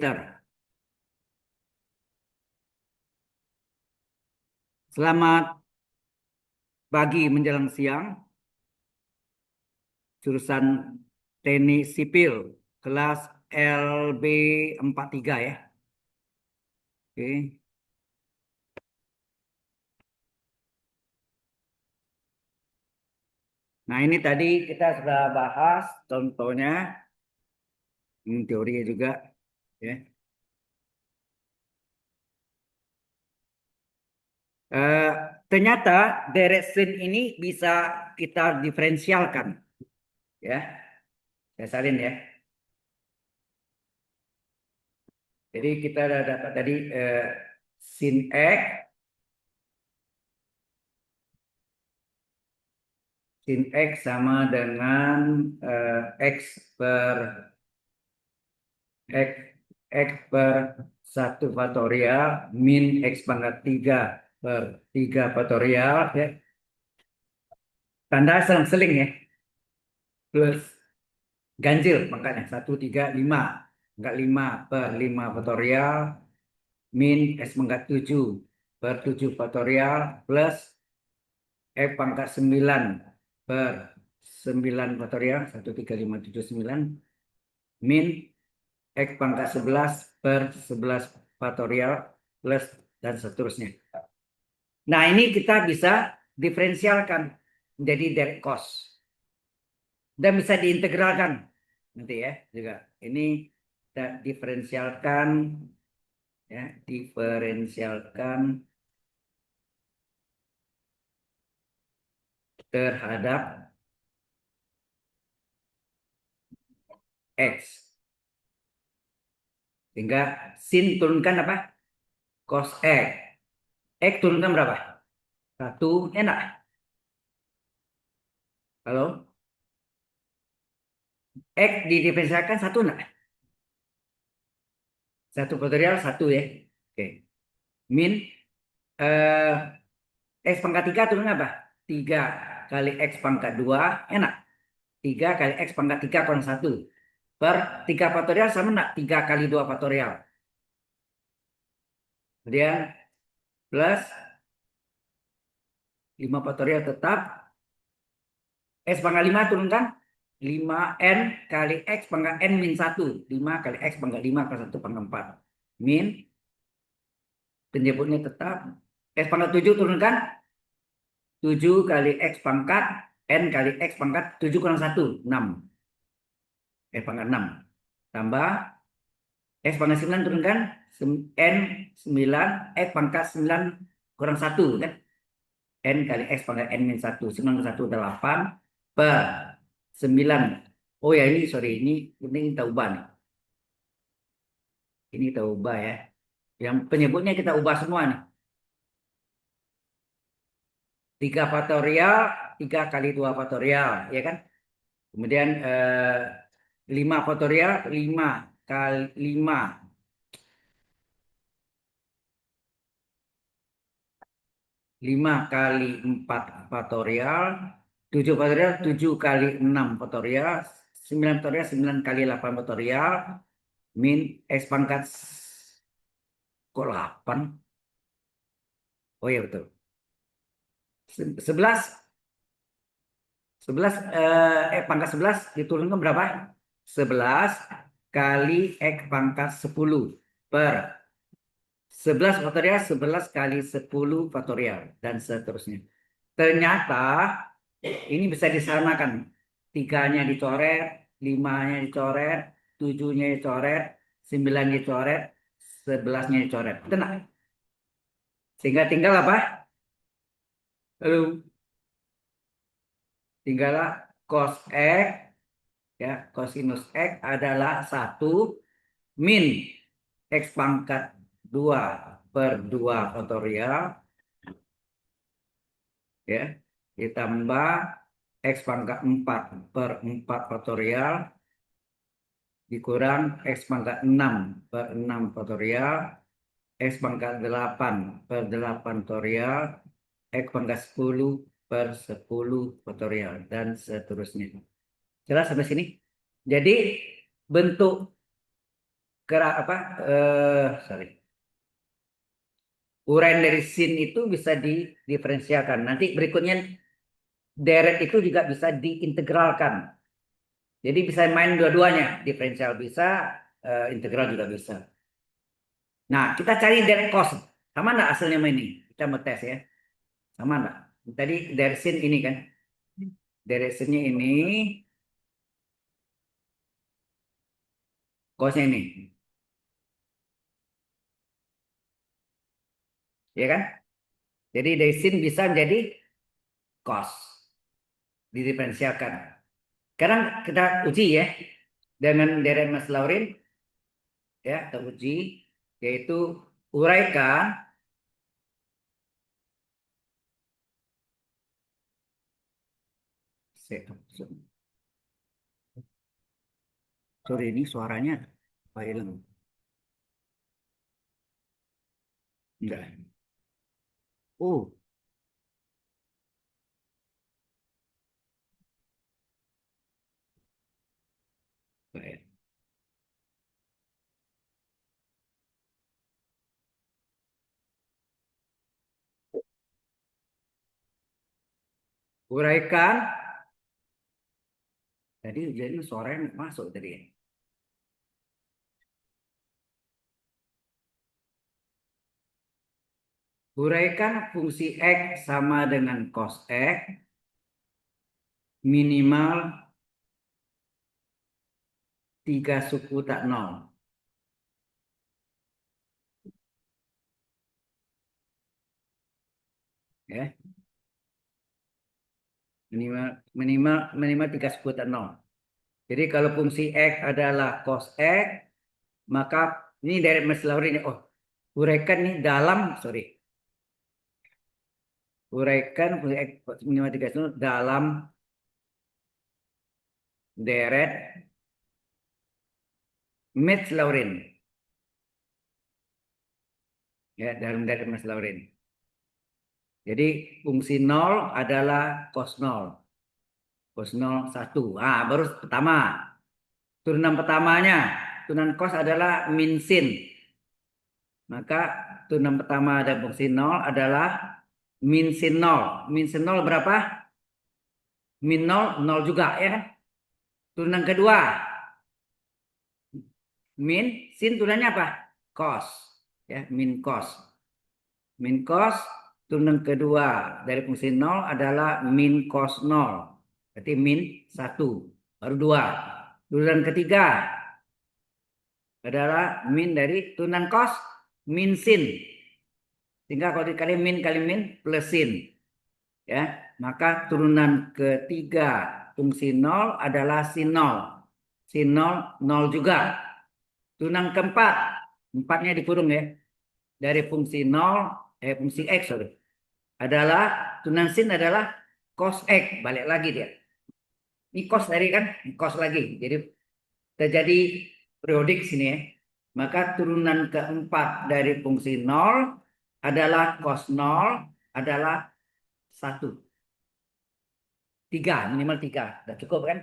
Peter. Selamat pagi menjelang siang, jurusan Teknik Sipil, kelas LB 43 ya. Oke. Nah ini tadi kita sudah bahas contohnya, ini teorinya juga ya. Eh, Ternyata direction ini bisa kita diferensialkan ya. Saya salin ya. Jadi kita sudah dapat tadi sin X sama dengan X per X, X per 1 faktorial min X pangkat 3 per 3 faktorial ya. Tanda seling ya. Plus ganjil makanya 1, 3, 5. Enggak 5 per 5 faktorial min X pangkat 7 per 7 faktorial plus X pangkat 9 per 9 faktorial 1, 3, 5, 7, 9 min X pangkat 11 per 11 faktorial plus dan seterusnya. Nah, ini kita bisa diferensialkan menjadi direct cost. Dan bisa diintegralkan nanti ya juga. Ini kita diferensialkan ya, diferensialkan terhadap X. Sehingga sin turunkan apa? Cos X. X turunkan berapa? 1, enak. Kalau X didiferensialkan 1 enggak? 1 faktorial 1 ya. Oke. Min eh, X pangkat 3 turun apa? 3 kali X pangkat 2 enak. 3 kali X pangkat 3 kurang 1 per 3 faktorial sama enggak? 3 kali 2 faktorial. Kemudian plus 5 faktorial tetap. X pangkat 5 turunkan 5N kali X pangkat N min 1. 5 kali X pangkat 5 per 1 pangkat 4. Min penyebutnya tetap. X pangkat 7 turunkan 7 kali X pangkat N kali X pangkat 7 kurang 1. 6. X pangkat 6. Tambah X pangkat 9 turunkan N 9 X pangkat 9 kurang 1 kan. N kali X pangkat N min 1. 9 ke 1 8 per 9. Oh ya ini sorry ini kita ubah nih. Ini kita ubah ya. Yang penyebutnya kita ubah semua nih. 3 faktorial 3 kali 2 faktorial ya kan. Kemudian 5 faktorial 5 kali 5 5 kali 4 faktorial 7 faktorial 7 kali 6 faktorial 9 faktorial 9 kali 8 faktorial min X pangkat kok 8. Oh iya betul. 11 pangkat 11 diturunkan berapa? 11 kali X pangkat 10 per 11 faktorial 11 kali 10 faktorial dan seterusnya. Ternyata ini bisa disamakan. 3-nya dicoret, 5-nya dicoret, 7-nya dicoret, 9-nya dicoret, 11-nya dicoret. Tenang. Sehingga tinggal apa? Lalu tinggallah cos X ya, kosinus X adalah 1 min X pangkat 2 per 2 faktorial ya, ditambah X pangkat 4 per 4 faktorial dikurang X pangkat 6 per 6 faktorial X pangkat 8 per 8 faktorial X pangkat 10 per 10 faktorial dan seterusnya. Jelas sampai sini? Jadi bentuk apa sorry, urai dari sin itu bisa didiferensialkan. Nanti berikutnya deret itu juga bisa diintegralkan. Jadi bisa main dua-duanya, diferensial bisa, integral juga bisa. Nah, kita cari deret cos. Sama enggak hasilnya sama ini? Kita mau tes ya. Sama enggak? Tadi deret sin ini kan. Deret sinnya ini, cosnya ini. Ya kan? Jadi dari sin bisa menjadi cos. Didiferensialkan. Sekarang kita uji ya. Dengan deret Mas Laurin, ya, kita uji. Yaitu uraikan. Sorry, ini suaranya apa hilang? Enggak. Oh, baik. Uraikan. Tadi jadi suaranya nggak masuk tadi. Uraikan fungsi X sama dengan cos X minimal 3 suku tak nol. Ya, minimal minimal minimal 3 suku tak nol. Jadi kalau fungsi X adalah cos X, maka ini dari Mas Laurin. Oh, uraikan nih dalam, sorry. Uraikan fungsi X minimal 3 suku dalam deret Mas Laurin. Ya, dalam deret Mas Laurin. Jadi fungsi nol adalah cos nol. Cos nol 1. Ah, baru pertama. Turunan pertamanya. Turunan cos adalah min sin. Maka turunan pertama ada fungsi nol adalah min sin nol. Min sin nol berapa? Min nol, nol juga ya kan? Turunan kedua. Min sin turunannya apa? Cos. Ya, min cos. Min cos turunan kedua dari fungsi nol adalah min cos nol. Berarti min 1. Baru 2. Turunan ketiga adalah min dari turunan cos min sin. Sehingga kalau dikali min kali min plus sin. Ya, maka turunan ketiga fungsi nol adalah sin nol. Sin nol, nol juga. Turunan keempat, empatnya dikurung ya. Dari fungsi nol, fungsi x, sorry. Adalah, turunan sin adalah cos x. Balik lagi dia. Ini cos tadi kan, cos lagi. Jadi terjadi periodik sini ya. Maka turunan keempat dari fungsi nol adalah cos nol adalah 1. 3, minimal 3. Udah cukup kan?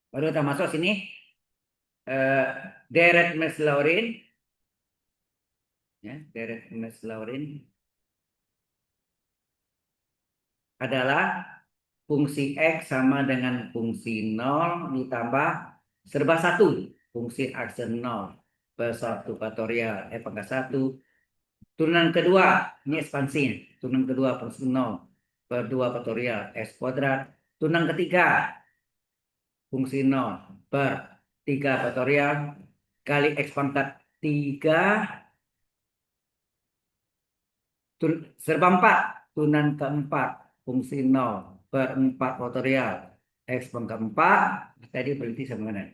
Baru kita masuk sini. Eh, deret Maslaurin. Ya, deret Maslaurin adalah fungsi X sama dengan fungsi nol ditambah serba 1. Fungsi aksen nol per 1 faktorial pangkat 1. Turunan kedua, ini ekspansinya. Turunan kedua fungsi nol per 2 faktorial X kuadrat. Turunan ketiga, fungsi nol per 3 faktorial kali X pangkat 3 serba 4. Turunan keempat, fungsi nol per 4 faktorial X pangkat 4. Tadi berhenti sama mana?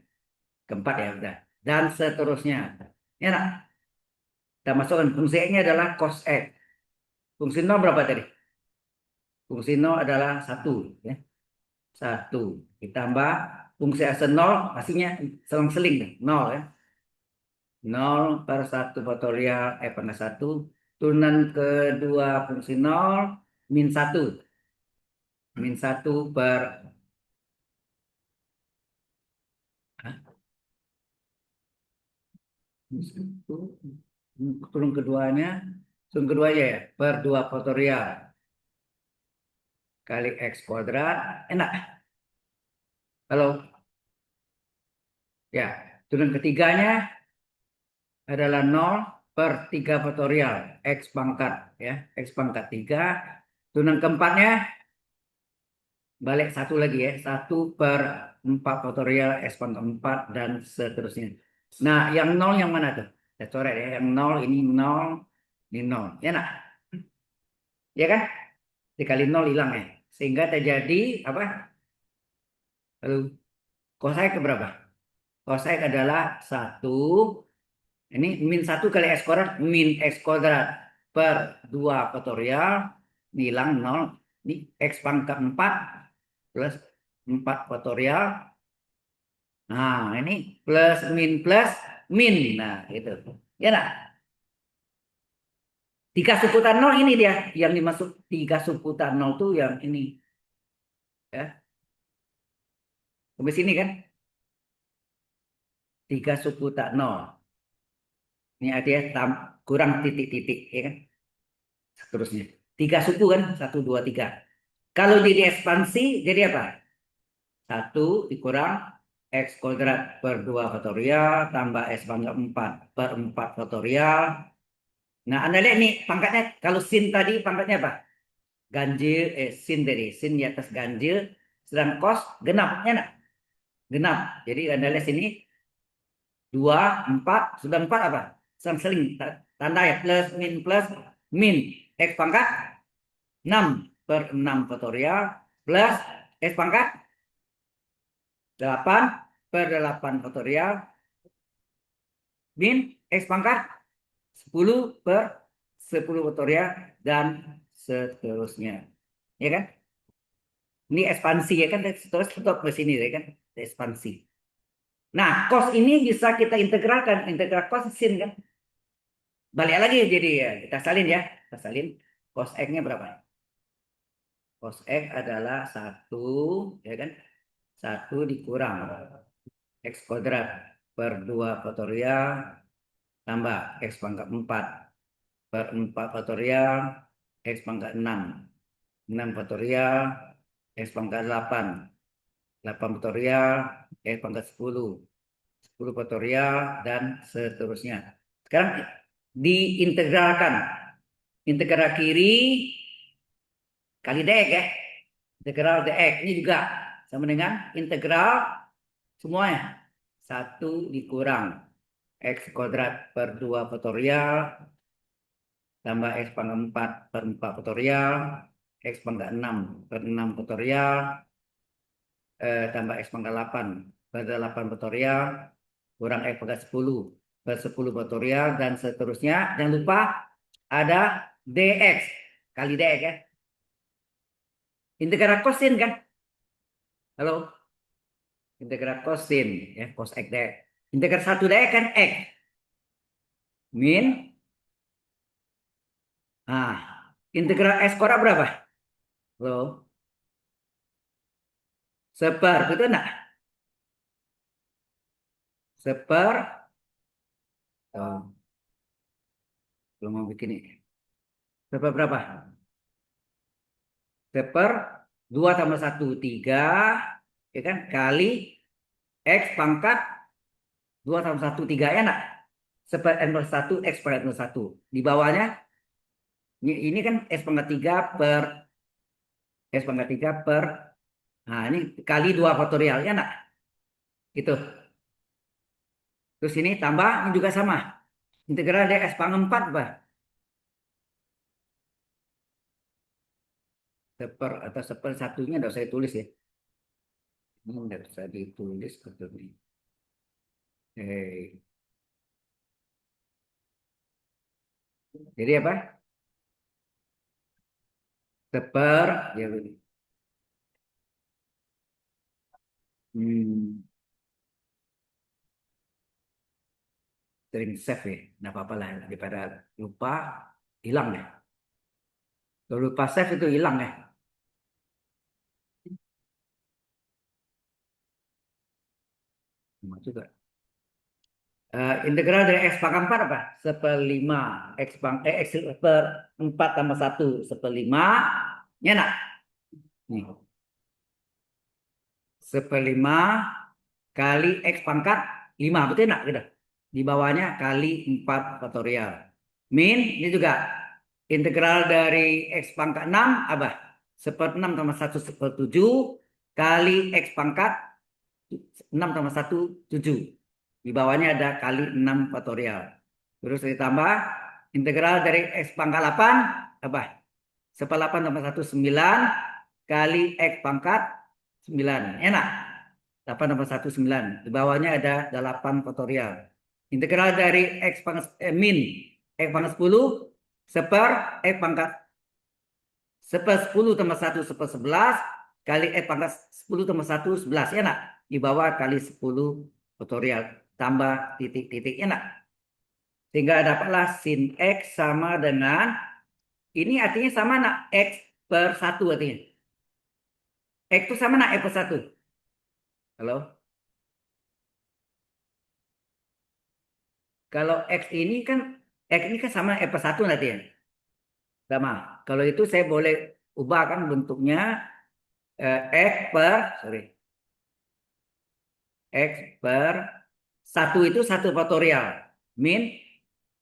Keempat ya udah. Dan seterusnya. Ya nak, kita masukkan fungsi X-nya adalah cos X. Fungsi nol berapa tadi? Fungsi nol adalah 1. Ya. 1. Ditambah fungsi aksen nol, pastinya selang-seling. Nol ya. 0 per 1 faktorial pangkat 1. Turunan kedua fungsi nol, min 1. Min 1 per Turun keduanya, ya, per 2 faktorial kali X kuadrat. Enak. Kalau ya, turun ketiganya adalah 0/3 faktorial X pangkat, ya. X pangkat 3. Turun keempatnya balik satu lagi, ya. 1/4 faktorial X pangkat 4 dan seterusnya. Nah, yang 0 yang mana tuh? Saya coret, ya. Yang 0 ini 0, ini 0. Ya, nah. Ya kan? Dikali 0 hilang, ya. Sehingga terjadi apa? Lalu cosine ke berapa? Cosine adalah 1. Ini min 1 kali X kuadrat, min X kuadrat per 2 faktorial. Ini hilang 0. Ini X pangkat 4 plus 4 faktorial. Nah, ini plus min. Nah, itu. Ya, nah. 3 seputar 0 ini dia. Yang dimaksud 3 seputar 0 tuh yang ini. Ya, sampai sini kan? 3 seputar 0. Ini artinya kurang titik-titik, ya kan? Seterusnya. 3 suku kan? 1, 2, 3. Kalau jadi ekspansi, jadi apa? 1 dikurang X kuadrat per 2 faktorial tambah X pangkat 4 per 4 faktorial. Nah, Anda lihat nih pangkatnya. Kalau sin tadi pangkatnya apa? Ganjil, sin tadi. Sin di atas ganjil. Sedang cos genapnya, nak? Genap. Jadi Anda lihat sini. 2, 4. Sudah 4 apa? Seling. Tanda ya. Plus, min. X pangkat 6/6 faktorial plus X pangkat 8/8 faktorial min X pangkat 10/10 faktorial dan seterusnya. Ya kan? Ini ekspansi, ya kan? Terus stop ke sini, ya kan? Ekspansi. Nah, cos ini bisa kita integralkan. Integral cos sin kan? Balik lagi jadi, ya. Kita salin, ya. Kita salin. Cos X-nya berapa? Cos X adalah 1, ya kan? 1 dikurang X kuadrat per 2 faktorial tambah X pangkat 4 per 4 faktorial X pangkat 6. 6 faktorial X pangkat 8. 8 faktorial X pangkat 10. 10 faktorial dan seterusnya. Sekarang diintegralkan. Integral kiri kali dx, ya. Integral dx ini juga sama dengan integral semuanya. 1 dikurang X kuadrat per 2 faktorial tambah X pangkat 4 per 4 faktorial X pangkat 6 per 6 faktorial tambah X pangkat 8 per 8 faktorial kurang X pangkat 10 per 10 faktorial dan seterusnya. Jangan lupa ada dx kali dx, ya. Integral kosin kan? Halo? Integral kosin, ya, cos X dx. Integral 1 dx kan X min. Nah, integral X kuadrat berapa? Halo? Seper, betul enggak? Seper, oh, belum mau bikin ini. Seper berapa? Seper 2 tambah 1, 3, ya kan? Kali X pangkat 2 tambah 1, 3, ya enggak? Seper N plus 1, X pangkat plus 1. Di bawahnya, ini kan X pangkat 3 per, X pangkat 3 per, nah ini kali 2 faktorial, ya enggak? Gitu. Terus ini tambah, ini juga sama. Integral dari X pangkat 4 apa? Seper atau seper satunya enggak usah ditulis, ya. Ini enggak bisa ditulis betul nih. Jadi apa? Seper, ya, hmm, sering save, ya. Nggak apa-apa lah, daripada lupa hilang, ya. Kalau lupa save itu hilang, ya. Sama juga. Integral dari X pangkat 4 apa? Seperlima. X per 4 tambah 1 seperlima. Ya nak? Nih. Seperlima kali X pangkat 5. Betul nak? Gitu. Di bawahnya kali 4 faktorial. Min, ini juga. Integral dari X pangkat 6 apa? Seper 6 tambah 1 seper 7 kali X pangkat 6 tambah 1, 7. Di bawahnya ada kali 6 faktorial. Terus ditambah integral dari X pangkat 8 apa? Seper 8 tambah 1, 9 kali X pangkat 9. Enak. 8 tambah 1, 9. Di bawahnya ada 8 faktorial. Integral dari X pangkat min X pangkat 10 seper X pangkat seper 10 tambah 1 seper 11 kali X pangkat 10 tambah 1, 11. Enak. Di bawah kali 10 faktorial. Tambah titik-titiknya nak. Sehingga dapatlah sin X sama dengan, ini artinya sama nak, X per 1 artinya. X itu sama nak X per 1. Halo? Kalau X ini kan sama X per 1 nanti ya. Sama. Kalau itu saya boleh ubah kan bentuknya X per, sorry. X per 1 itu 1 faktorial. Min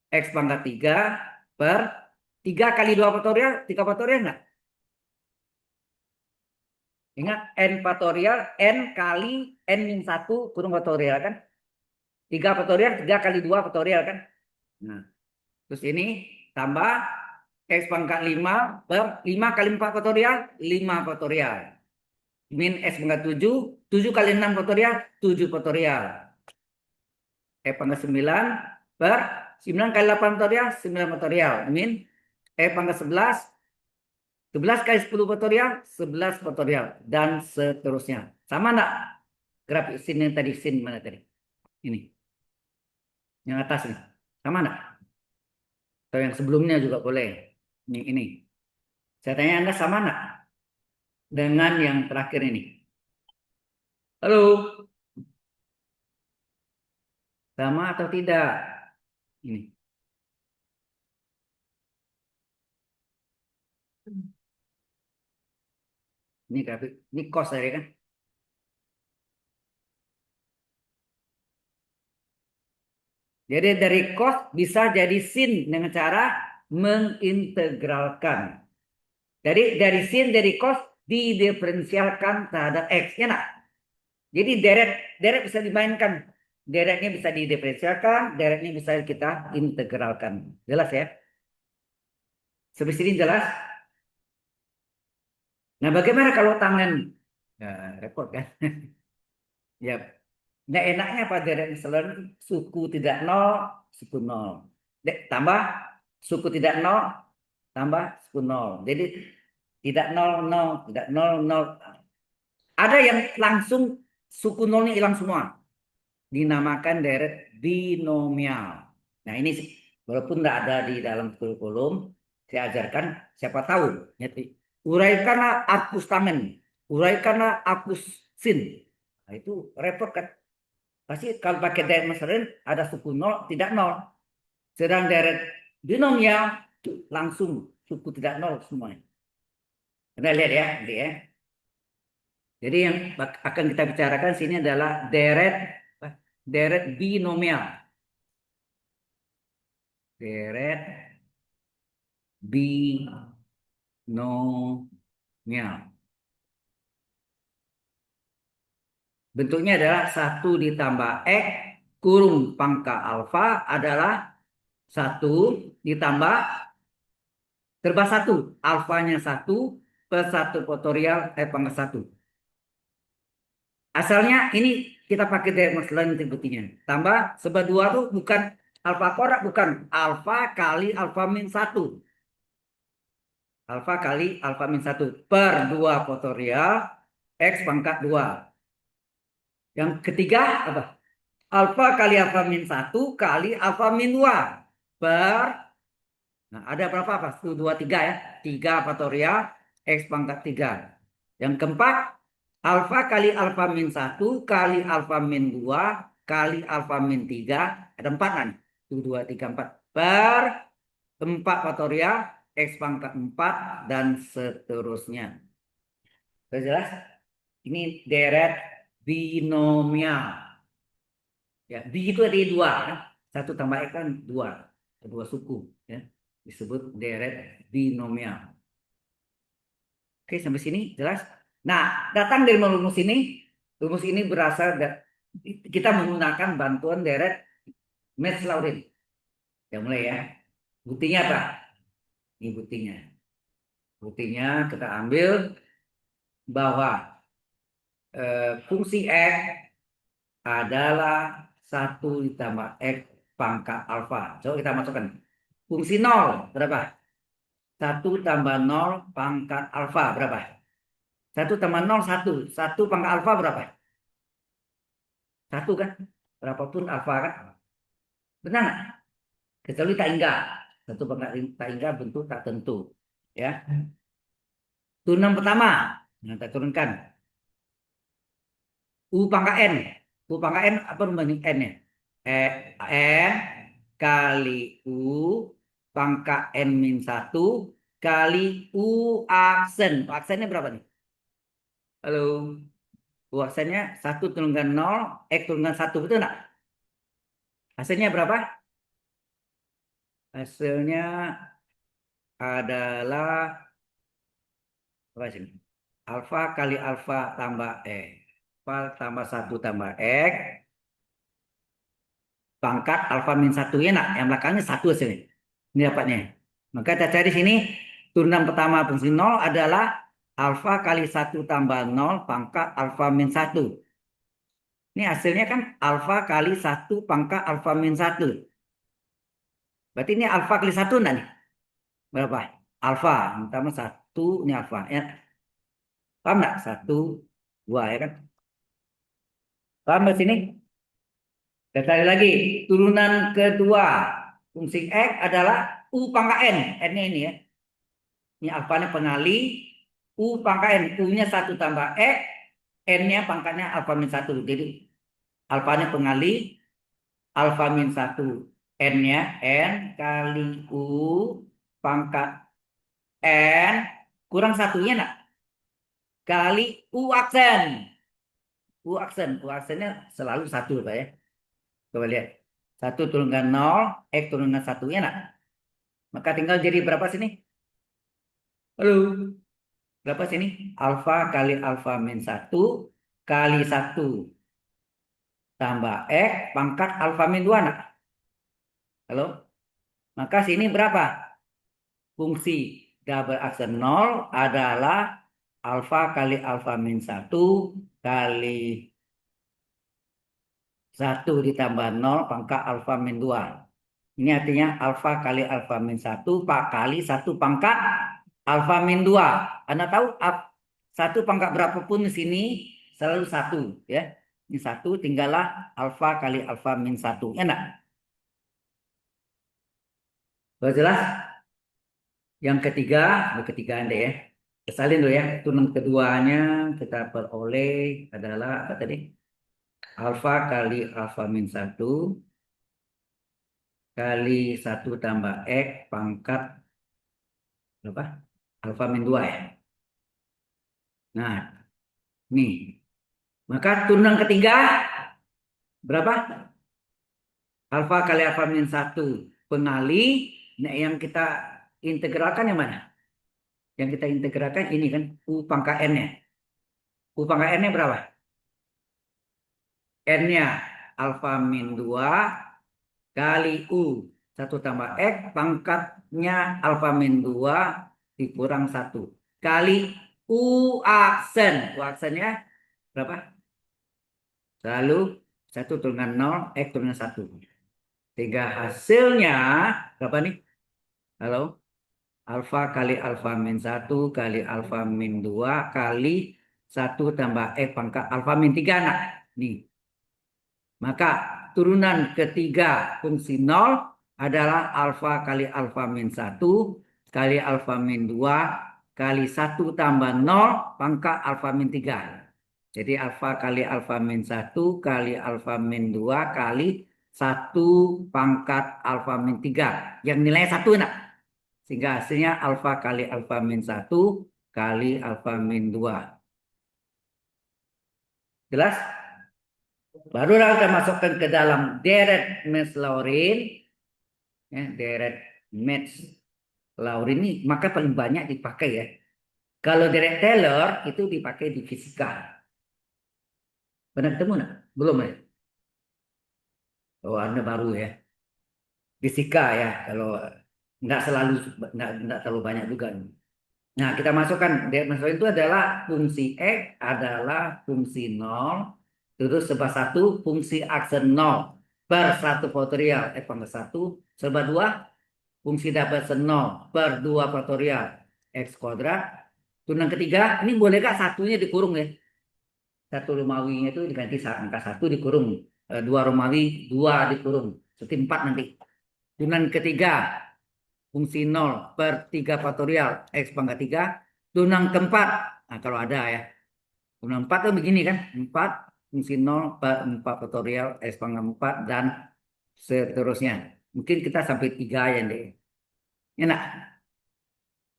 X pangkat 3 per 3 kali 2 faktorial, 3 faktorial enggak? Ingat N faktorial, N kali N min 1 kurung faktorial kan? 3 faktorial, 3 kali 2 faktorial kan? Nah, terus ini tambah X pangkat 5 per 5 kali 4 faktorial, 5 faktorial. Min X pangkat 7, 7 kali 6 faktorial, 7 faktorial. X pangkat 9 per 9 kali 8 faktorial, 9 faktorial. Min X pangkat 11, 11 kali 10 faktorial, 11 faktorial. Dan seterusnya. Sama enggak? Grafik sin yang tadi, sin mana tadi? Ini. Yang atas nih. Sama enggak? Atau yang sebelumnya juga boleh. Ini. Saya tanya Anda sama enggak? Dengan yang terakhir ini. Halo? Sama atau tidak? Ini. Ini grafik. Ini cos tadi kan? Jadi dari cos bisa jadi sin dengan cara mengintegralkan. Jadi dari sin, dari cos didiferensialkan terhadap X. Ya nak? Jadi deret bisa dimainkan. Deretnya bisa didiferensialkan, deretnya bisa kita integralkan. Jelas ya? Sampai sini jelas? Nah, bagaimana kalau tangan? Nah, repot kan? Ya, nah enaknya pada deret selalu suku tidak nol, suku nol. Tambah suku tidak nol, tambah suku nol. Jadi tidak nol, nol, tidak nol, nol. Ada yang langsung suku nolnya hilang semua. Dinamakan deret binomial. Nah ini walaupun tidak ada di dalam kurikulum, saya ajarkan siapa tahu. Uraikanlah arcus tangen, uraikanlah arcus sin. Nah itu repot kan. Pasti kalau pakai deret Masterin ada suku nol, tidak nol. Sedang deret binomial langsung suku tidak nol semuanya. Anda lihat ya, nanti ya. Jadi yang akan kita bicarakan sini adalah deret binomial. Deret binomial. Bentuknya adalah 1 ditambah X kurung pangkat alfa adalah 1 ditambah terbang 1. Alfanya 1 per 1 faktorial X pangkat 1. Asalnya ini kita pakai dari masalah nanti buktinya. Tambah sebab 2 itu bukan alfa korak, bukan. Alfa kali alfa min 1. Alfa kali alfa min 1 per 2 faktorial X pangkat 2. Yang ketiga apa? Alfa kali alfa min 1 kali alfa min 2 per, nah ada berapa apa? 1, 2, 3 ya. 3 faktorial X pangkat 3. Yang keempat, alfa kali alfa min 1 kali alfa min 2 kali alfa min 3, ada 4 kan? 1, 2, 3, 4. Per 4 faktorial, X pangkat 4, dan seterusnya. Sudah jelas? Ini deret binomial. Ya, bi itu ada dua, kan? Satu tambah X kan dua. Dua suku. Ya. Disebut deret binomial. Oke, sampai sini jelas? Nah, datang dari rumus ini. Rumus ini berasal kita menggunakan bantuan deret Metz-Laurent. Ya mulai ya. Buktinya apa? Ini buktinya. Buktinya kita ambil bahwa fungsi X adalah 1 ditambah X pangkat alfa. Coba kita masukkan. Fungsi 0 berapa? 1 tambah 0 pangkat alfa berapa? 1 tambah 0, 1. 1 pangkat alfa berapa? 1 kan? Berapapun alfa kan? Benar nggak? Kecuali tak hingga. 1 pangkat tak hingga bentuk tak tentu. Ya. Turunan pertama. Nah, kita turunkan. U pangkat N. U pangkat N apa membanding N ya? N kali U pangkat N min 1 kali U aksen. Aksennya berapa nih? Halo. U aksennya 1 turunkan 0, X turunkan 1. Betul nggak? Hasilnya berapa? Hasilnya adalah apa sini? Alfa kali alfa tambah X. Alfa tambah 1 tambah X pangkat alfa min 1 ya nak, yang belakangnya 1 hasilnya. Ini dapatnya. Maka kita cari sini turunan pertama fungsi 0 adalah alfa kali 1 tambah 0 pangkat alfa min 1. Ini hasilnya kan alfa kali 1 pangkat alfa min 1. Berarti ini alfa kali 1 enggak nih? Berapa? Alfa. Pertama 1, ini alfa. Ya. Paham enggak? 1, 2 ya kan? Paham di sini? Kita cari lagi. Turunan kedua fungsi X adalah U pangkat N. N-nya ini ya. Ini alfanya pengali. U pangkat N. U-nya 1 tambah X. N-nya pangkatnya alfa min 1. Jadi alfanya pengali. Alfa min 1. N-nya N kali U pangkat N kurang satunya nak. Kali U aksen. U aksen. U aksennya selalu 1 Pak ya. Coba lihat. 1 turunkan 0. X turunkan 1 ya nak. Maka tinggal jadi berapa sini? Halo. Berapa sini? Alfa kali alfa min 1 kali 1 tambah X pangkat alfa min 2 nak. Halo. Maka sini berapa? Fungsi double aksen 0 adalah alfa kali alfa min 1 kali 1 ditambah 0 pangkat alfa min 2. Ini artinya alfa kali alfa min 1 kali 1 pangkat alfa min 2. Anda tahu 1 pangkat berapapun di sini selalu 1 ya. Ini 1 tinggallah alfa kali alfa min 1. Enak? Sudah jelas? Yang ketiga Anda ya. Kesalin dulu ya. Turunan keduanya kita peroleh adalah apa tadi? Alfa kali alfa min 1 kali 1 tambah X pangkat berapa? Alfa min 2 ya. Nah, nih. Maka turunan ketiga berapa? Alfa kali alfa min 1 pengali. Nah, yang kita integralkan yang mana? Yang kita integralkan ini kan U pangkat N-nya. U pangkat N-nya berapa? N-nya alfa min 2 kali U 1 tambah X pangkatnya alfa min 2 dikurang 1 kali U aksen. U aksennya berapa? Selalu 1 turunkan 0, X turunkan 1. Sehingga hasilnya berapa nih? Halo? Alfa kali alfa min 1 kali alfa min 2 kali 1 tambah X pangkat alfa min 3. Nah, nih. Maka turunan ketiga fungsi 0 adalah alfa kali alfa min 1 kali alfa min 2 kali 1 tambah 0 pangkat alfa min 3. Jadi alfa kali alfa min 1 kali alfa min 2 kali 1 pangkat alfa min 3. Yang nilainya 1 enak. Sehingga hasilnya alfa kali alfa min 1 kali alfa min 2. Jelas? Barulah kita masukkan ke dalam deret Metz-Lowrin. Ya, deret Metz-Lowrin ini maka paling banyak dipakai ya. Kalau deret Taylor itu dipakai di fisika. Pernah ketemu nggak? Belum ya? Oh, Anda baru ya. Fisika ya. Kalau nggak selalu nggak terlalu banyak juga. Nah, kita masukkan deret Metz-Lowrin itu adalah fungsi X adalah fungsi 0 terus sebab 1 fungsi aksen 0 per 1 faktorial X pangkat 1 serba 2 fungsi dapat 0 per 2 faktorial X kuadrat. Turunan ketiga, ini boleh nggak satunya dikurung ya? Satu Romawinya itu diganti angka 1 dikurung. Dua Romawi, 2 dikurung. Seperti 4 nanti. Turunan ketiga, fungsi 0 per 3 faktorial X pangkat 3. Turunan keempat, nah kalau ada ya. Turunan 4 itu begini kan. 4 fungsi 0 per 4 faktorial X pangkat 4 dan seterusnya. Mungkin kita sampai 3 ya deh. Enak.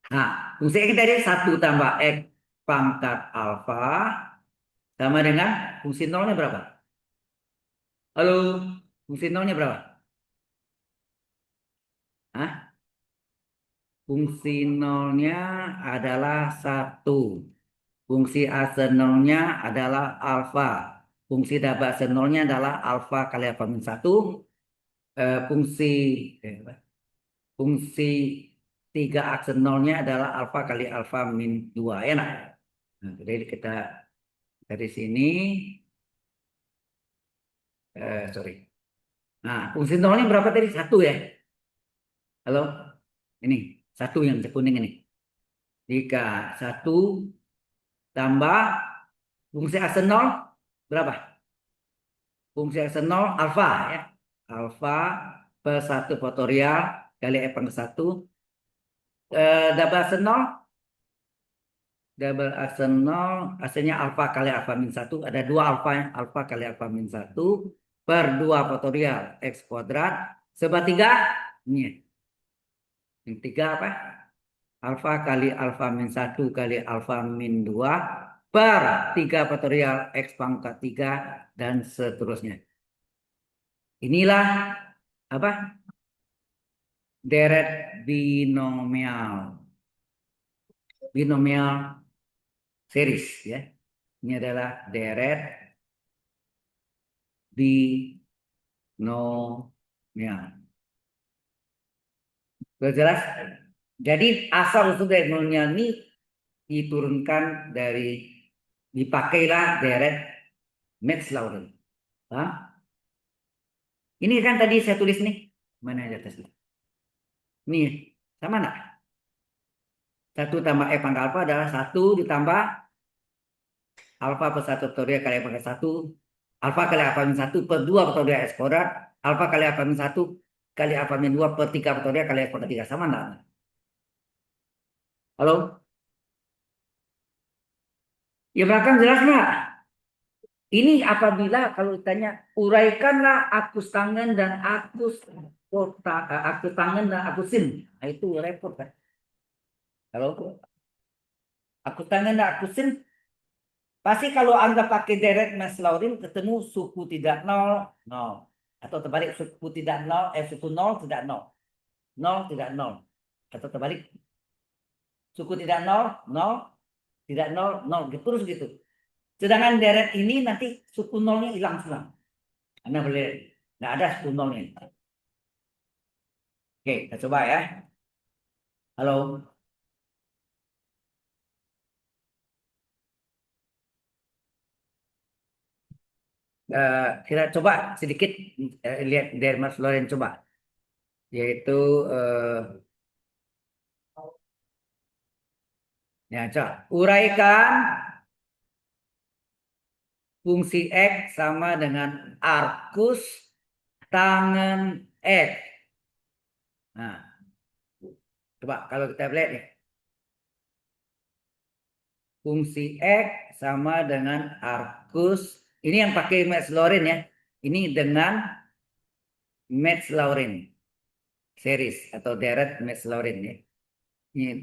Nah, fungsi X tadi 1 tambah X pangkat alfa sama dengan fungsi nolnya berapa? Halo, fungsi nolnya berapa? Hah? Fungsi nolnya adalah 1. Fungsi asen nolnya adalah alfa. Fungsi dapat asen nolnya adalah alfa kali alfa min 1. Fungsi apa? Fungsi 3 aksen nolnya adalah alfa kali alfa min 2. Ya, nah. Jadi kita dari sini, sorry. Nah, fungsi nolnya berapa tadi? 1 ya? Halo? Ini, 1 yang kuning ini. Jika 1 tambah fungsi aksen 0 berapa? Fungsi aksen 0 alfa ya. Alfa per 1 faktorial kali E pangkat 1. Double aksen 0. Double aksen 0 hasilnya alfa kali alfa min 1. Ada 2 alfa ya. Alfa kali alfa min 1 per 2 faktorial X kuadrat. Sebab 3. Ini. Yang 3 apa? Alfa kali alfa min 1 kali alfa min 2 per 3 faktorial X pangkat 3 dan seterusnya. Inilah apa? Deret binomial. Binomial series ya. Ini adalah deret binomial. Sudah jelas? Jadi asal usul dari binomial ini diturunkan dari dipakailah deret Metz-Lowrin. Paham? Ini kan tadi saya tulis nih. Mana aja atas? Nih, sama enggak? 1 tambah E pangkat alfa adalah 1 ditambah alfa per 1 faktorial kali E pangkat 1. Alfa kali alfa min 1 per 2 faktorial X kuadrat. Alfa kali alfa min 1 kali alfa min 2 per 3 faktorial kali X pangkat 3. Sama enggak? Halo? Ya belakang jelas enggak? Ini apabila kalau ditanya uraikanlah akus tangan dan akus kota, akus tangan dan akusin. Nah, itu repot kan? Kalau akus tangan dan akusin pasti kalau Anda pakai deret Metz-Lowrin ketemu suku tidak nol, nol. Atau terbalik suku tidak nol, suku nol tidak nol. Nol tidak nol. Atau terbalik suku tidak nol, nol, tidak nol, nol. Terus gitu. Sedangkan deret ini nanti suku nolnya hilang semua. Anda boleh, nggak ada suku nolnya. Oke, kita coba ya. Halo. Kita coba sedikit lihat dari Mas Loren coba. Yaitu ya coba uraikan fungsi X sama dengan arcus tangen X. Nah, coba kalau kita lihat nih. fungsi X sama dengan arcus. Ini yang pakai Max-Lorentz ya. Ini dengan Max-Lorentz series atau deret Max-Lorentz ya. Ini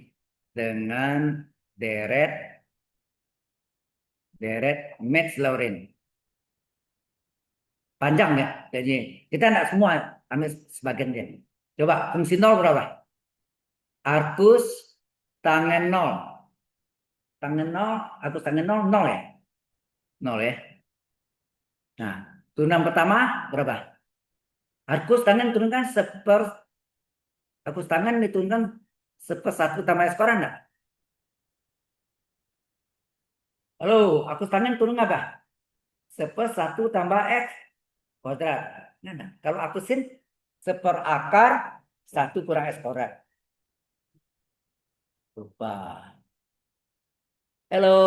dengan deret Max-Lorentz. Panjang ya. Jadi kita enggak semua ambil sebagian dia. Coba fungsi nol berapa? Arcus tangen nol. Tangen nol, arcus tangen nol, nol ya? Nol ya. Nah, turunan pertama berapa? Arcus tangen turunkan arcus tangen diturunkan satu tambah S kuadrat enggak? Halo, arcus tangen turun apa? Satu tambah X kuadrat. Nah, kalau arcusin seperakar satu kurang S kuadrat. Lupa. Halo.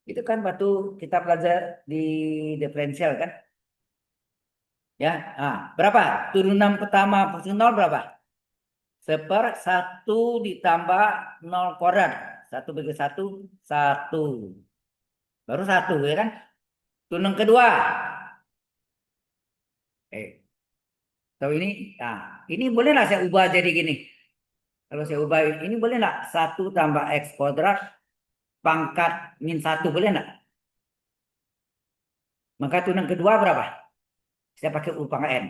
Itu kan waktu kita belajar di diferensial kan? Ya, berapa? Turunan pertama fungsi nol berapa? Satu ditambah nol kuadrat. Satu bagi satu, satu. Baru satu ya kan? Turunan kedua. Tahu ini? Nah, ini boleh nggak saya ubah jadi gini? Kalau saya ubah ini boleh nggak? Satu tambah X kuadrat pangkat min satu boleh nggak? Maka turunan kedua berapa? Saya pakai U pangkat N.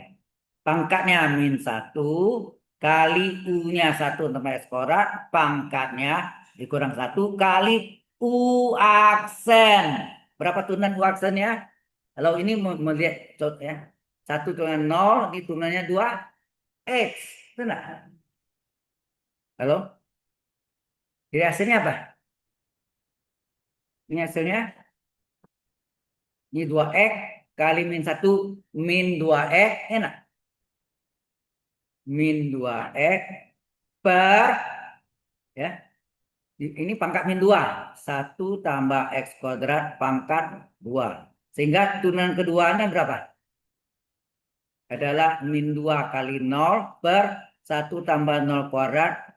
Pangkatnya min satu kali U-nya satu tambah S kuadrat. Pangkatnya dikurang satu kali U aksen. Berapa turunan U aksennya? Kalau ini melihat contoh ya. Satu turunan 0, di turunannya 2 X. Benar? Halo? Jadi hasilnya apa? Ini hasilnya ini 2X kali min satu min 2X. Enak. Min 2X per ya. Ini pangkat min 2. 1 tambah X kuadrat pangkat 2. Sehingga turunan keduanya berapa? Adalah min 2 kali 0 per 1 tambah 0 kuadrat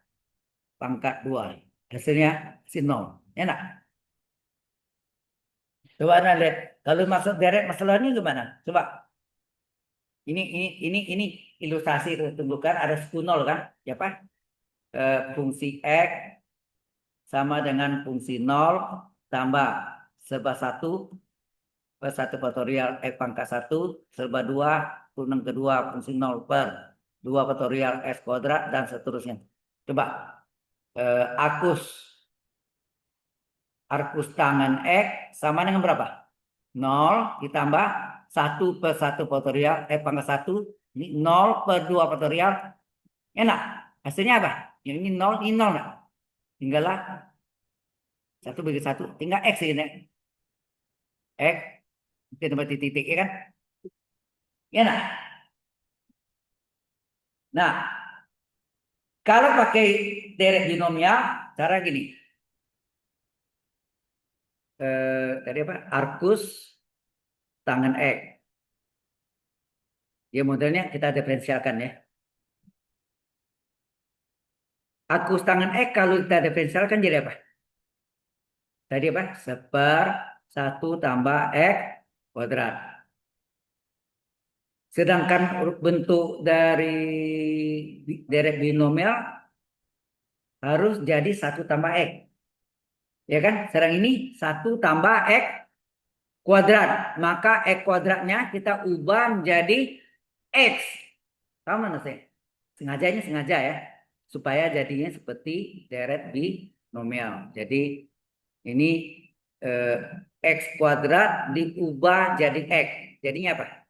pangkat 2. Hasilnya si 0. Enak. Coba Anda lihat. Kalau masuk deret masalahnya gimana? Coba. Ini ilustrasi tunjukkan ada 10 kan? Ya Pak? Fungsi X sama dengan fungsi 0 tambah serba 1 per 1 faktorial X pangkat 1 serba 2 turunan kedua fungsi 0 per 2 faktorial X kuadrat dan seterusnya. Coba arcus tangen X sama dengan berapa? 0 ditambah 1 per 1 faktorial X pangkat 1 ini 0 per 2 faktorial. Enak. Hasilnya apa? Ini 0, ini 0 enggak? Tinggallah 1 bagi 1. Tinggal X ini. X. Kita titik-titik ya kan? Enak. Nah, kalau pakai deret binomial, cara gini. Tadi apa? Arcus tangen X. Ya modelnya kita diferensialkan ya. Arcus tangen X kalau kita diferensialkan jadi apa? Tadi apa? Seper 1 tambah X kuadrat. Sedangkan bentuk dari deret binomial harus jadi 1 tambah X. Ya kan? Sekarang ini 1 tambah X kuadrat. Maka X kuadratnya kita ubah menjadi X. Sama nasi. Sengaja ya. Supaya jadinya seperti deret binomial. Jadi ini eh, X kuadrat diubah jadi X. Jadinya apa?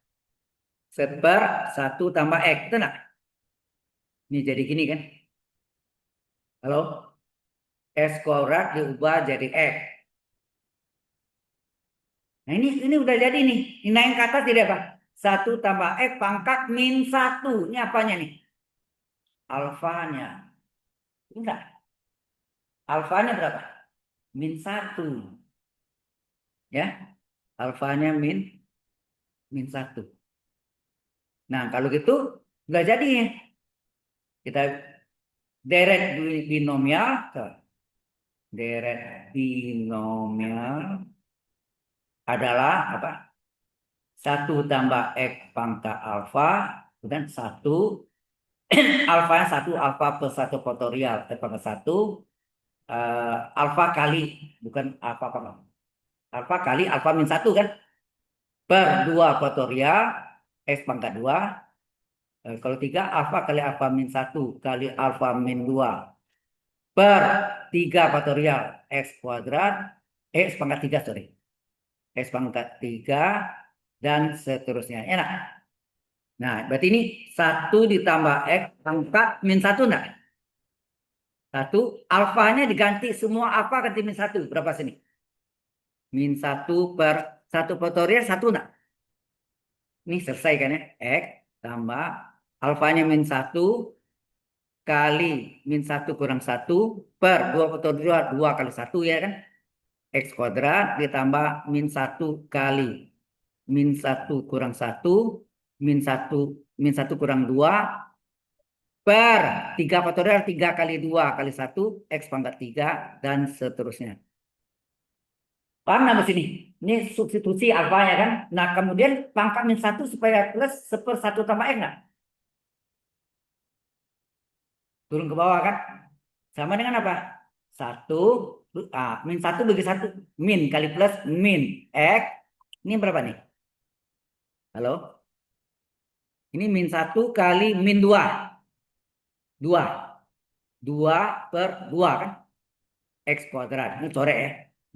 Seper 1 tambah X. Itu enggak? Ini jadi gini kan? Halo? X kuadrat diubah jadi X. Nah ini udah jadi nih. Ini naik ke atas jadi apa? 1 tambah X pangkat min 1. Ini apanya nih? Alfanya. Enggak. Alfanya berapa? Min 1. Ya. Alfanya min 1. Nah kalau gitu udah jadi. Kita deret binomial. deret binomial adalah apa? 1 tambah X pangkat alfa, dan 1, alfanya 1, alfa plus 1 faktorial, pangkat 1, alfa kali, bukan alfa apa? Alfa kali alfa min 1 kan? Per 2 faktorial, X pangkat 2. Kalau 3, alfa kali alfa min 1 kali alfa min 2 per 3 faktorial X kuadrat, X pangkat 3, sorry. X pangkat 3 dan seterusnya. Enak. Nah, berarti ini 1 ditambah X pangkat min 1 enggak? 1, alfanya diganti, semua alfa ganti min 1. Berapa sini? Min 1 per 1 faktorial 1 enggak? Ini selesai kan ya? X tambah alfanya min 1 kali min 1 kurang 1 per 2 faktorial 2 kali 1 ya kan? X kuadrat ditambah min 1 kali min 1 kurang 1 min 1 kurang 2 per 3 faktorial 3 kali 2 kali 1 X pangkat 3 dan seterusnya. Paham nggak sini? Ini substitusi alfanya kan? Nah kemudian pangkat min 1 supaya plus 1/1 tambah X nggak? Turun ke bawah kan? Sama dengan apa? 1, min 1 bagi 1. Min kali plus min X. Ini berapa nih? Halo? Ini min 1 kali min 2. 2. 2 per 2 kan? X kuadrat. Ini coret ya.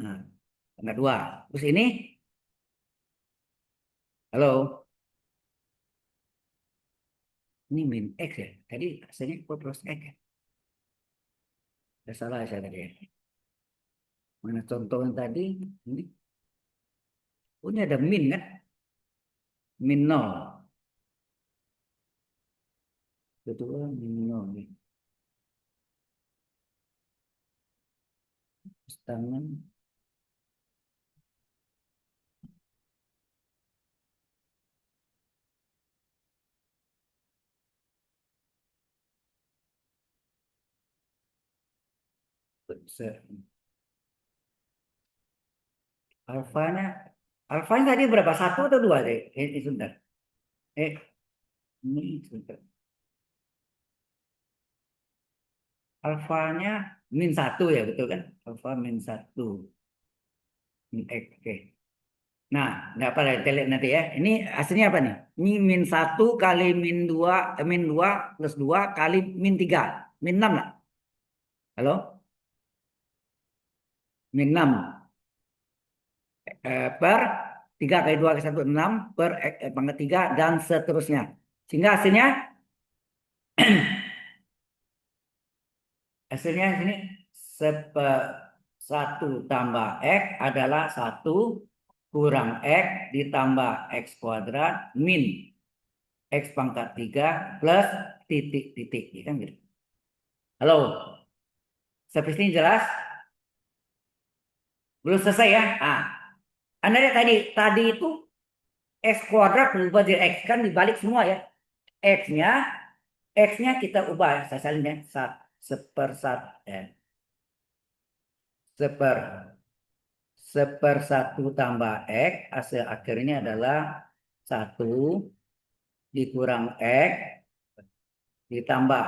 Nah, pangkat 2. Terus ini, halo? Ini min X ya. Tadi hasilnya plus X ya. Ada salah saya tadi ya. Mana contoh yang tadi? Ini. Oh, ini ada min kan? Min 0. Kedua min 0 nih. Tangan. Alfanya, alfanya tadi berapa? 1 atau 2 deh? Sebentar. Ini sebentar. Alfanya min 1 ya, betul kan? Alfa min 1. Min X, oke. Nah, nggak apa lah, kita lihat nanti ya. Ini hasilnya apa nih? Ini min 1 kali min 2, min 2 plus 2 kali min 3. Min 6 lah. Halo? Min 6. Per 3 kali 2 kali 1, 6 per pangkat 3 dan seterusnya. Sehingga hasilnya hasilnya sini 1 tambah X adalah 1 kurang X ditambah X kuadrat min X pangkat 3 plus titik-titik. Kan gitu. Halo? Sampai sini jelas? Belum selesai ya? Anda lihat tadi itu X kuadrat berubah jadi X. Kan dibalik semua ya. X-nya X-nya kita ubah ya. Saya salin ya. Seper 1 tambah X. Hasil akhirnya adalah 1 dikurang X ditambah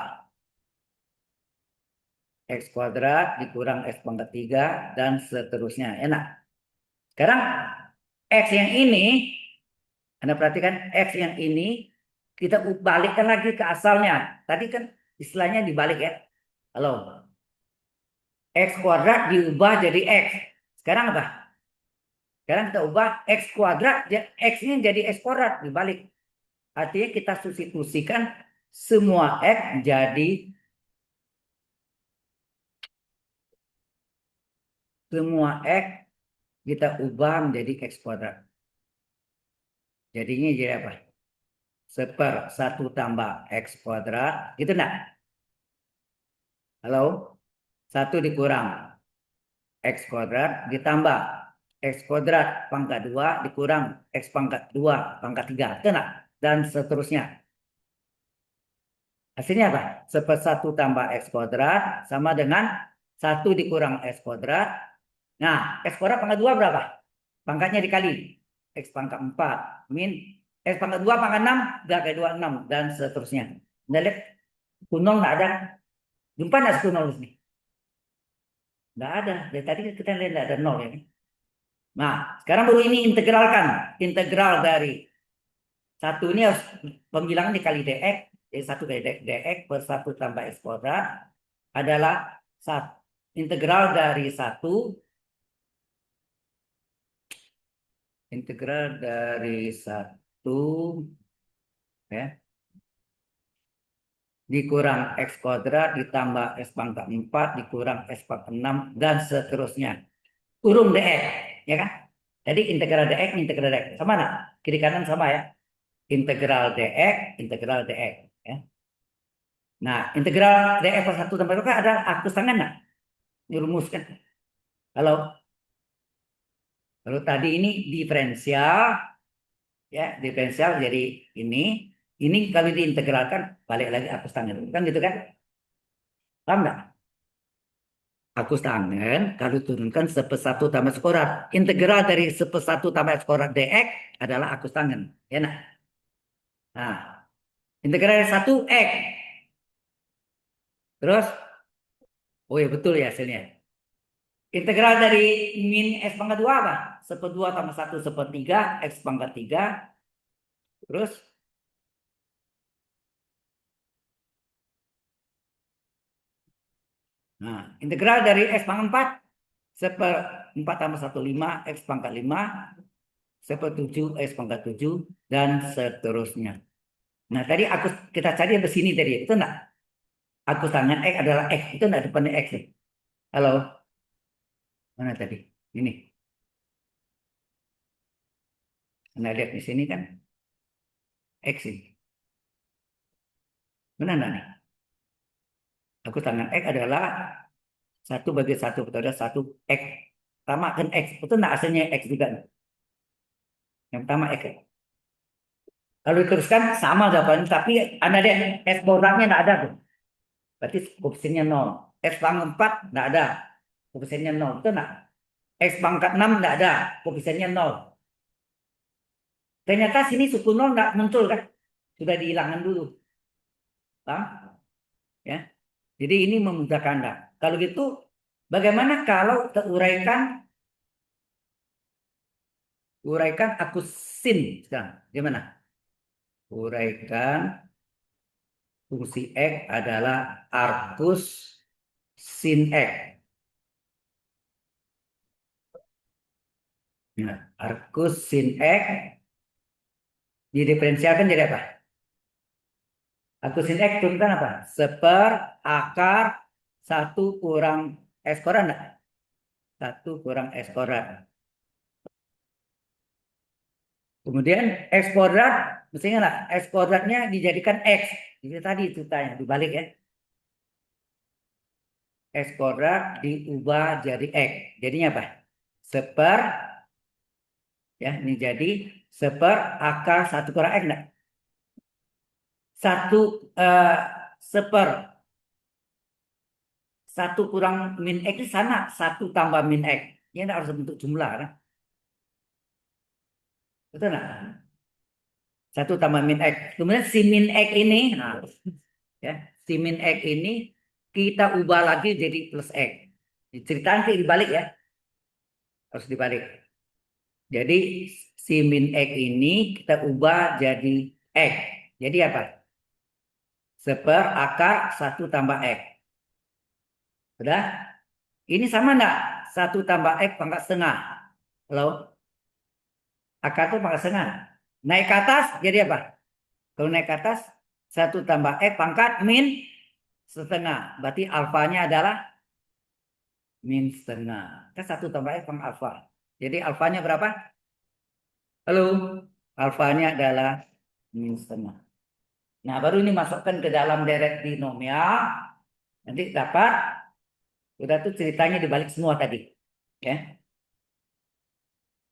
X kuadrat dikurang X pangkat 3 dan seterusnya. Enak. Sekarang X yang ini, Anda perhatikan X yang ini kita balikkan lagi ke asalnya. Tadi kan istilahnya dibalik ya. Halo. X kuadrat diubah jadi X. Sekarang apa? Sekarang kita ubah X kuadrat, X-nya jadi X kuadrat dibalik. Artinya kita substitusikan semua X jadi semua X kita ubah menjadi X kuadrat. Jadinya jadi apa? Seper 1 tambah X kuadrat. Gitu enggak? Halo? 1 dikurang X kuadrat ditambah X kuadrat pangkat 2 dikurang X pangkat 2 pangkat 3. Itu enggak? Dan seterusnya. Hasilnya apa? Seper 1 tambah X kuadrat sama dengan 1 dikurang X kuadrat. Nah, X kuadrat pangkat 2 berapa? Pangkatnya dikali. X pangkat 4 min X pangkat 2 pangkat 6, kali 2, 6, dan seterusnya. Anda lihat, kunol nggak ada. Jumpa nggak kunol di sini? Nggak ada. Dari tadi kita lihat nggak ada nol ya. Nah, sekarang baru ini integralkan. Integral dari 1 ini harus pembilangan dikali dx. Jadi 1 kali dx per 1 tambah X kuadrat adalah integral dari 1 ya, dikurang X kuadrat ditambah X pangkat 4 dikurang X pangkat 6 dan seterusnya. Kurung dx, ya kan? Jadi integral dx sama nak? Kiri kanan sama ya. Integral dx, ya. Nah, integral dx per 1 tambah berapa ada akus tangan nak? Dirumuskan. Kalau tadi ini diferensial, ya diferensial jadi ini kalau diintegralkan balik lagi akus tangan, kan gitu kan? Paham nggak? Akus tangan kalau turunkan sepersatu tambah sekorat. Integral dari sepersatu tambah sekorat dx adalah akus tangan, ya nak? Nah, integral dari 1 x. Terus, oh ya betul ya hasilnya. Integral dari min x pangkat 2 apa? Seperdua tambah 1 sepertiga x pangkat 3. Terus, nah, integral dari x pangkat 4 4 tambah 1 5 x pangkat 5 7 x pangkat 7 dan seterusnya. Nah, tadi kita cari di sini tadi, itu enggak? Akus tangan x adalah x, itu enggak depannya x ya? Halo, mana tadi? Ini. Nah, lihat di sini kan x ini. Benar enggak nih? Akus tangan x adalah 1 bagi 1 betul ada 1 x. Tambahkan x, itu enggak hasilnya x juga. Yang pertama x. Kalau diteruskan sama jawabannya, tapi Anda lihat x produknya enggak ada tuh. Berarti koefisiennya 0. X pangkat 4 enggak ada. Koefisiennya 0. Itu enggak? X pangkat 6 enggak ada. Koefisiennya 0. Ternyata sini suku 0 enggak muncul kan? Sudah dihilangkan dulu. Paham? Ya. Jadi ini memudahkan Anda. Kalau gitu, bagaimana kalau uraikan akus sin sekarang? Gimana? Uraikan fungsi x adalah arcus sin x. Nah, arcus sin x didiferensialkan jadi apa? Arcus sin x turunkan apa? Seper akar 1 kurang x kuadrat enggak? 1 kurang x kuadrat. Kemudian x kuadrat, mestinya lah, x kuadratnya dijadikan x. Jadi tadi ceritanya dibalik ya. X kuadrat diubah jadi x. Jadinya apa? Seper, ya ini jadi seper akar 1 kurang x enggak? 1 seper 1 kurang min x di sana 1 tambah min x. Ini harus bentuk jumlah kan? Betul nggak? 1 tambah min x. Kemudian si min x ini, nah, ya, si min x ini kita ubah lagi jadi plus x. Diceritain dibalik ya, harus dibalik. Jadi si min x ini kita ubah jadi x. Jadi apa? Seper akar 1 tambah x. Udah? Ini sama enggak? 1 tambah x pangkat setengah. Halo? Akar itu pangkat setengah. Naik ke atas jadi apa? Kalau naik ke atas 1 tambah x pangkat min setengah. Berarti alfanya adalah min setengah. Kan 1 tambah x pangkat alfa. Jadi alfanya berapa? Halo? Alfanya adalah min setengah. Nah, baru ini masukkan ke dalam deret binomial. Nanti dapat. Udah tuh ceritanya dibalik semua tadi. Ya.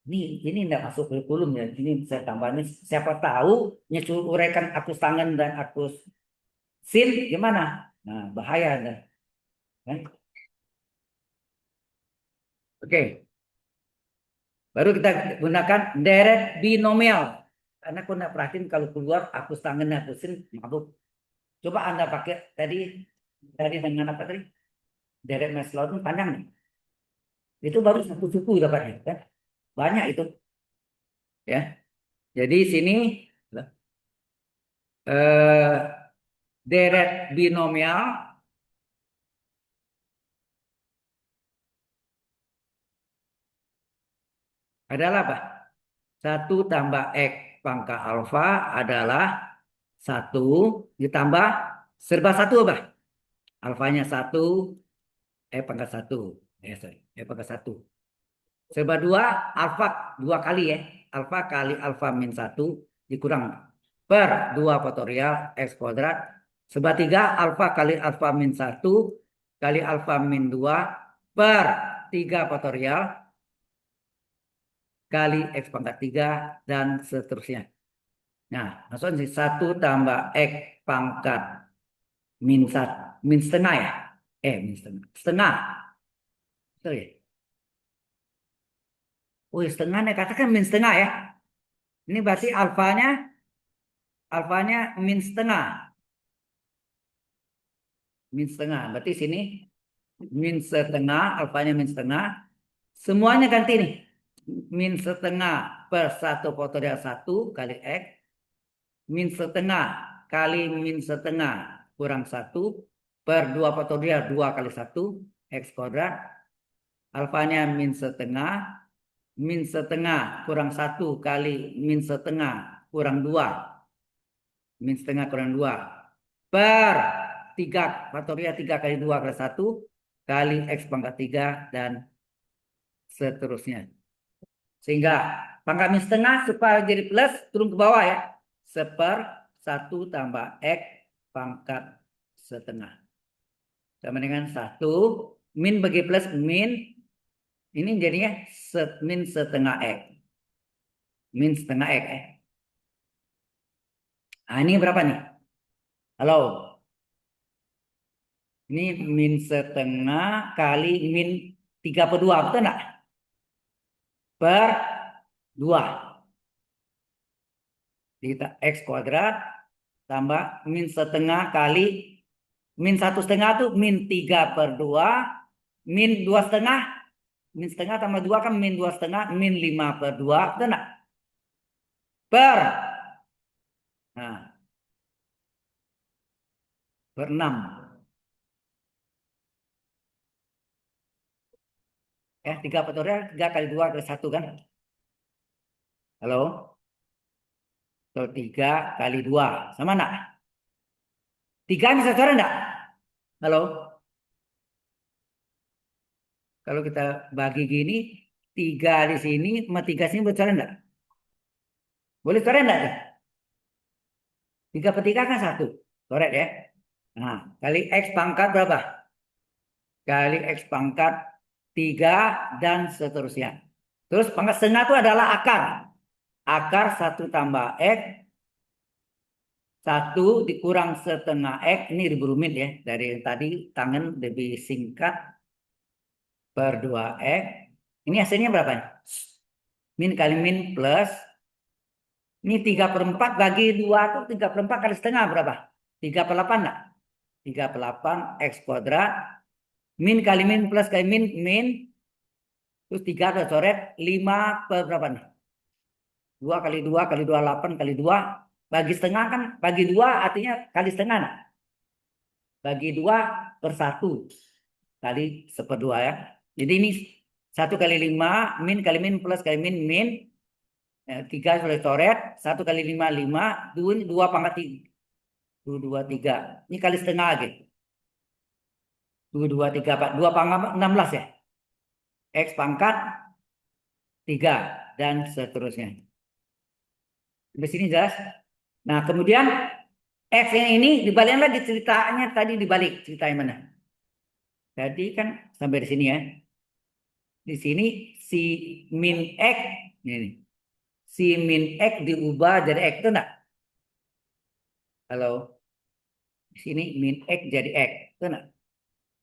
Ini enggak masuk kurikulum ya. Ini saya tambahin. Siapa tahu nyusul uraikan akus tangan dan akus sin gimana? Nah, bahaya. Kan? Oke. Baru kita gunakan deret binomial. Karena aku nak perhatiin kalau keluar aku tangannya pusing, mabuk. Coba Anda pakai tadi dari dengan apa tadi? Deret Maslow'n panjang nih. Itu baru satu suku dapatnya, kan? Banyak itu, ya. Jadi sini eh, deret binomial adalah apa? 1 tambah X pangkat alfa adalah 1 ditambah serba 1 apa? Alfanya 1, pangkat 1. Sorry, pangkat 1. Serba 2, alfa 2 kali ya. Alfa kali alfa min 1 dikurang per 2 faktorial X kuadrat. Serba 3, alfa kali alfa min 1 kali alfa min 2 per 3 faktorial kali X pangkat 3 dan seterusnya. Nah, maksudnya 1 tambah X pangkat min 1, min setengah ya? Min setengah. Setengah. Betul ya? Oh, setengah nih, katakan min setengah ya. Ini berarti alfanya min setengah. Min setengah. Berarti sini min setengah, alfanya min setengah. Semuanya ganti nih. Min setengah per 1 faktorial 1 kali X. Min setengah kali min setengah kurang 1 per 2 faktorial 2 kali 1 X kuadrat. Alfanya min setengah kurang 1 kali min setengah kurang 2. Min setengah kurang 2 per 3 faktorial 3 kali 2 kali 1 kali X pangkat 3 dan seterusnya. Sehingga pangkat min setengah supaya jadi plus turun ke bawah ya. 1/1 tambah X pangkat setengah. Sama dengan 1 min bagi plus min. Ini jadinya min setengah X. Min setengah X. Nah, ini berapa nih? Halo. Ini min setengah kali min 32, betul enggak? Per 2. Kita X kuadrat tambah min setengah kali min 1/2 tuh min 3/2 min 2/2. Min setengah tambah 2 kan min 2/2 min 5/2, betul enggak? Per. Nah, per 6. 3 faktorial 3 kali 2 kali 1 kan? Halo? Atau 3 kali 2. Sama enggak? 3 bisa coret enggak? Halo? Kalau kita bagi gini, 3 di sini sama 3 sini boleh coret enggak? Boleh coret enggak? 3 per 3 kan 1. Coret ya. Nah, kali X pangkat berapa? Kali X pangkat 3 dan seterusnya. Terus pangkat setengah itu adalah akar. Akar 1 tambah X 1 dikurang setengah X. Ini diberumin ya. Dari tadi tangan lebih singkat per 2X. Ini hasilnya berapa? Min kali min plus. Ini 3/4 bagi 2 itu 3/4 kali setengah berapa? 3/8 enggak? 3/8 X kuadrat. Min kali min plus kali min, min. Terus 3 udah coret. 5 per berapa nih? 2 kali 2 kali 2, 8 kali 2. Bagi setengah kan, bagi 2 artinya kali setengah. Nah. Bagi 2 per 1 kali 1/2 ya. Jadi ini 1 kali 5, min kali min plus kali min, min. 3 sudah coret. 1 kali 5, 5. 2 pangkat 3. 2, 2, 3. Ini kali setengah lagi. 2, 2, 3, 4. 2 pangkat 16 ya. X pangkat 3 dan seterusnya. Di sini jelas. Nah, kemudian X yang ini dibalik lagi ceritanya tadi dibalik. Ceritanya mana? Tadi kan sampai di sini ya. Di sini si min X. Ini. Si min X diubah jadi X itu enggak? Halo. Di sini min X jadi X. Itu enggak?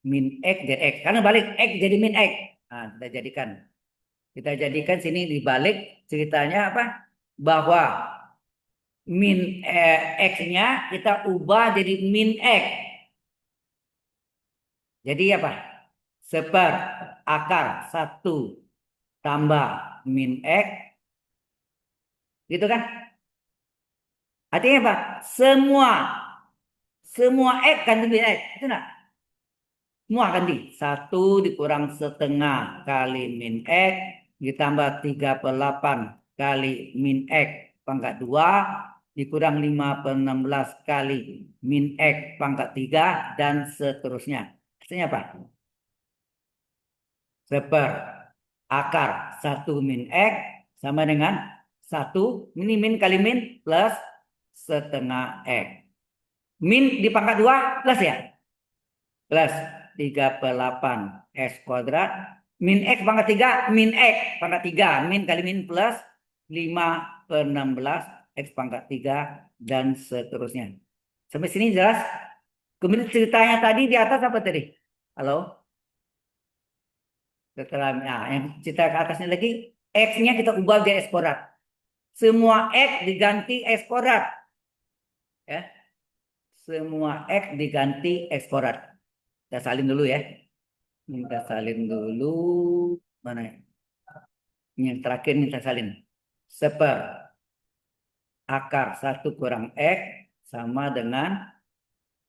Min X jadi X. Karena balik X jadi min X. Nah, kita jadikan sini dibalik ceritanya apa? Bahwa X-nya kita ubah jadi min X. Jadi apa? Seper akar 1 tambah min X. Gitu kan? Artinya apa? Semua X ganti min X. Itu enggak? Semua ganti. 1 dikurang setengah kali min X ditambah 3/8 kali min X pangkat 2 dikurang 5/16 kali min X pangkat 3 dan seterusnya. Hasilnya apa? Seper akar 1 min X sama dengan 1 min kali min plus setengah X. Min di pangkat 2 plus ya? Plus 3/8 X kuadrat. Min X pangkat 3, min X pangkat 3. Min kali min plus 5/16 X pangkat 3 dan seterusnya. Sampai sini jelas? Kemudian ceritanya tadi di atas apa tadi? Halo? Setelah, nah, yang cerita ke atasnya lagi, X-nya kita ubah jadi X kuadrat. Semua X diganti X kuadrat. Ya. Semua X diganti X kuadrat. Kita salin dulu ya. Kita salin dulu. Mana ya? Yang terakhir kita salin. Seper akar 1 kurang X sama dengan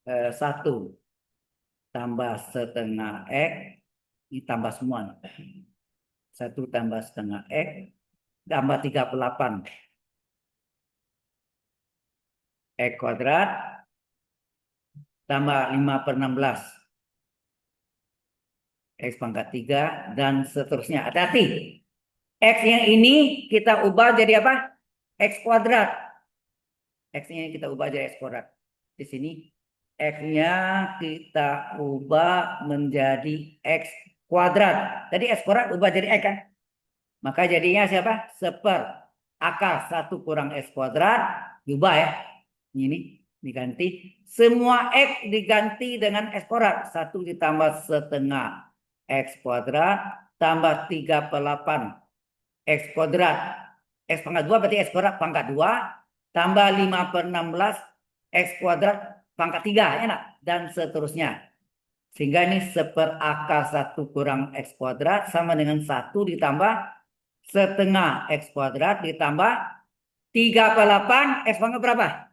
1 tambah setengah X ditambah semua. 1 tambah setengah X tambah 3/8 X kuadrat tambah 5/16 X pangkat 3 dan seterusnya. Hati-hati. X yang ini kita ubah jadi apa? X kuadrat. X-nya kita ubah jadi X kuadrat. Di sini X-nya kita ubah menjadi X kuadrat. Tadi X kuadrat ubah jadi X kan? Maka jadinya siapa? Seper akar 1 kurang X kuadrat. Ubah ya. Ini diganti. Semua X diganti dengan X kuadrat. 1 ditambah setengah X kuadrat tambah 3/8 X kuadrat. X pangkat 2 berarti X kuadrat pangkat 2 tambah 5/16 X kuadrat pangkat 3. Enak. Dan seterusnya. Sehingga ini seper akar 1 kurang X kuadrat sama dengan 1 ditambah setengah X kuadrat ditambah 3/8 X pangkat berapa?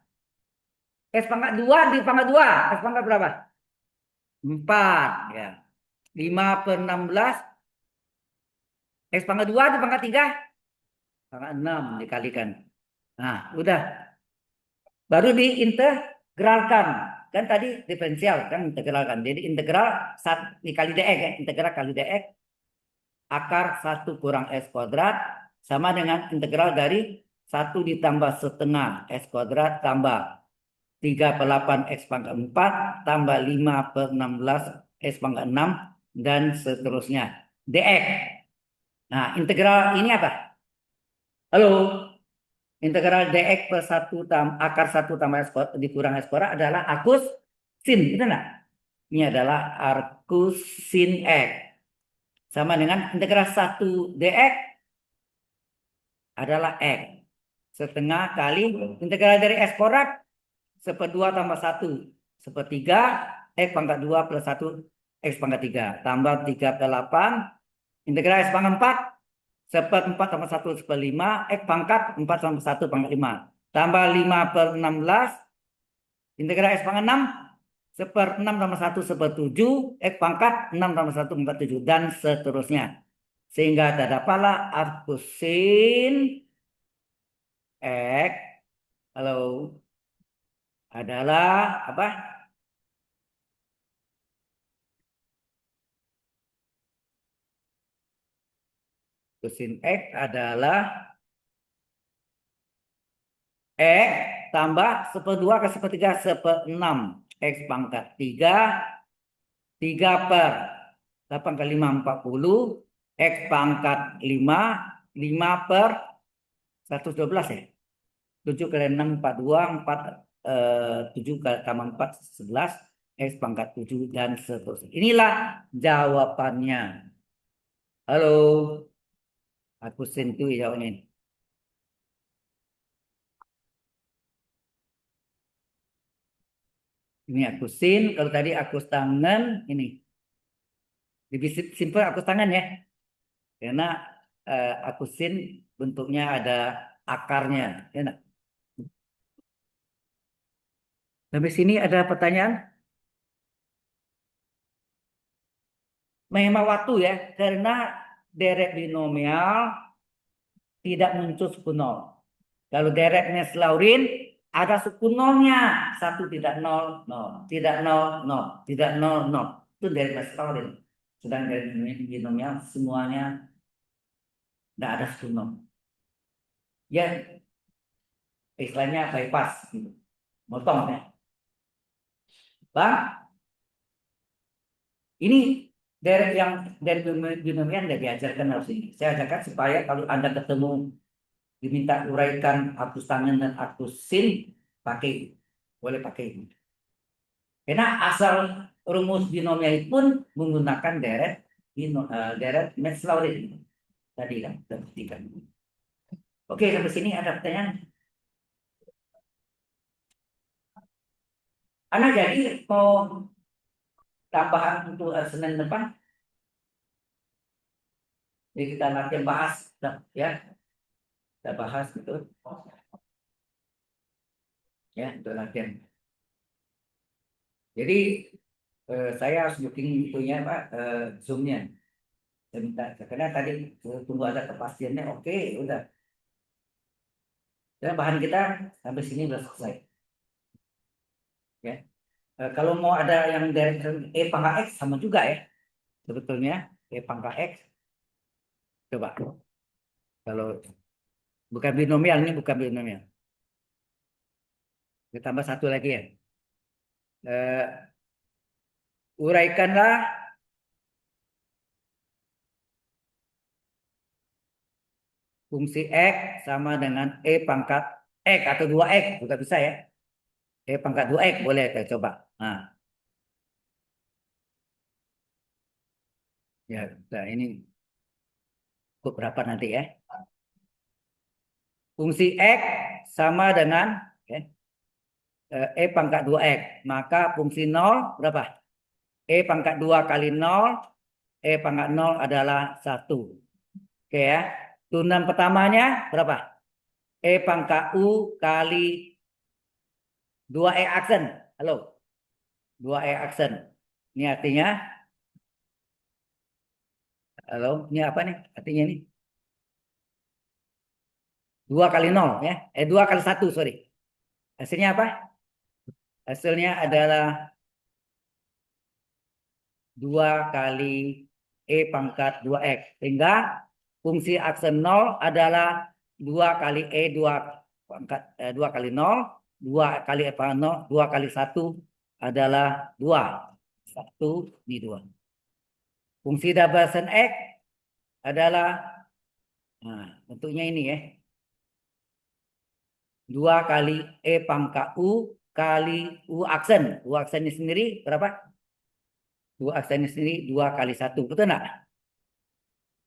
X pangkat 2 di pangkat 2. X pangkat berapa? 4. Ya. 5/16 X pangkat 2 di pangkat 3. Pangkat 6 dikalikan. Nah, udah. Baru diintegralkan. Kan tadi diferensial, kan integralkan. Jadi integral dikali dx ya. Integral kali dx akar 1 kurang X kuadrat sama dengan integral dari 1 ditambah setengah X kuadrat tambah 3/8 X pangkat 4 tambah 5/16 X pangkat 6 dan seterusnya. dx. Nah, integral ini apa? Halo? Integral dx per 1 akar 1 tambah X kuadrat dikurang X kuadrat adalah arcus sin. Itu enggak? Ini adalah arcus sin X. Sama dengan integral 1 dx adalah X. Setengah kali integral dari X kuadrat 1/2 tambah 1 1/3 X pangkat 2 plus 1 X pangkat 3 tambah 3/8 integral X pangkat 4 1/4 tambah 1 1/5 X pangkat 4 tambah 1 pangkat 5 tambah 5/16 integral X pangkat 6 1/6 tambah 1 1/7 X pangkat 6 tambah 1 4/7 dan seterusnya. Sehingga dapatlah arcus sin X halo adalah apa? Sin X adalah X tambah 1/2 ke 1/3 1/6 X pangkat 3 3/8 kali 5 40 X pangkat 5 5/112 ya. 7 kali 6 42 4 7 kali tambah 4 11 X pangkat 7 dan seterusnya. Inilah jawabannya. Halo, aku Sin tuh jawabnya. Ini aku Sin, kalau tadi aku tangan, ini. Lebih simpel aku tangan ya. Karena aku Sin bentuknya ada akarnya. Ya, nak? Sampai sini ada pertanyaan? Menghemat waktu ya, karena deret binomial tidak muncul suku nol. Kalau deretnya Slaurin ada suku nolnya. Satu tidak nol, nol. Tidak nol, nol. Tidak nol, nol. Itu deret Slaurin. Sedang deret binomial semuanya tidak ada suku nol. Ya, istilahnya bypass gitu. Motong ya. Bang, ini dari binomial tidak diajarkan harus ini. Saya ajarkan supaya kalau Anda ketemu diminta uraikan atus tangan dan atus sin, pakai, boleh pakai. Karena asal rumus binomial pun menggunakan deret Max-Laurin tadi kan kita buktikan. Oke, sampai sini ada pertanyaan. Anak jadi mau tambahan untuk Senin depan, jadi kita nanti bahas ya, kita bahas itu ya untuk latihan. Jadi saya harus booking itunya Pak, Zoom-nya. Saya minta, karena tadi tunggu ada kepastiannya, oke, udah. Dan bahan kita sampai sini sudah selesai. Ya. Kalau mau ada yang dari E pangkat X sama juga ya. Sebetulnya E pangkat X. Coba. Kalau bukan binomial, ini bukan binomial. Ditambah satu lagi ya. Uraikanlah fungsi X sama dengan E pangkat X atau 2X. Juga bisa ya. E pangkat 2X boleh kita coba. Nah, ya, nah ini kok berapa nanti ya? Fungsi X sama dengan ya, E pangkat 2X. Maka fungsi 0 berapa? E pangkat 2 kali 0. E pangkat 0 adalah 1. Oke ya. Turunan pertamanya berapa? E pangkat U kali 2E aksen. Halo. 2E aksen. Ini artinya, halo, ini apa nih? Artinya ini 2 kali 0 ya. 2 kali 1, sorry. Hasilnya apa? Hasilnya adalah 2 kali E pangkat 2X. Sehingga fungsi aksen 0 adalah 2 kali E 2 pangkat 2 kali 0, 2 kali E pangkat 0, 2 kali 1 adalah 2. 1 di 2. Fungsi Dabasan X adalah, nah, bentuknya ini ya. 2 kali E pangkat U kali U aksen. U aksennya sendiri berapa? U aksennya sendiri 2 kali 1. Betul enggak?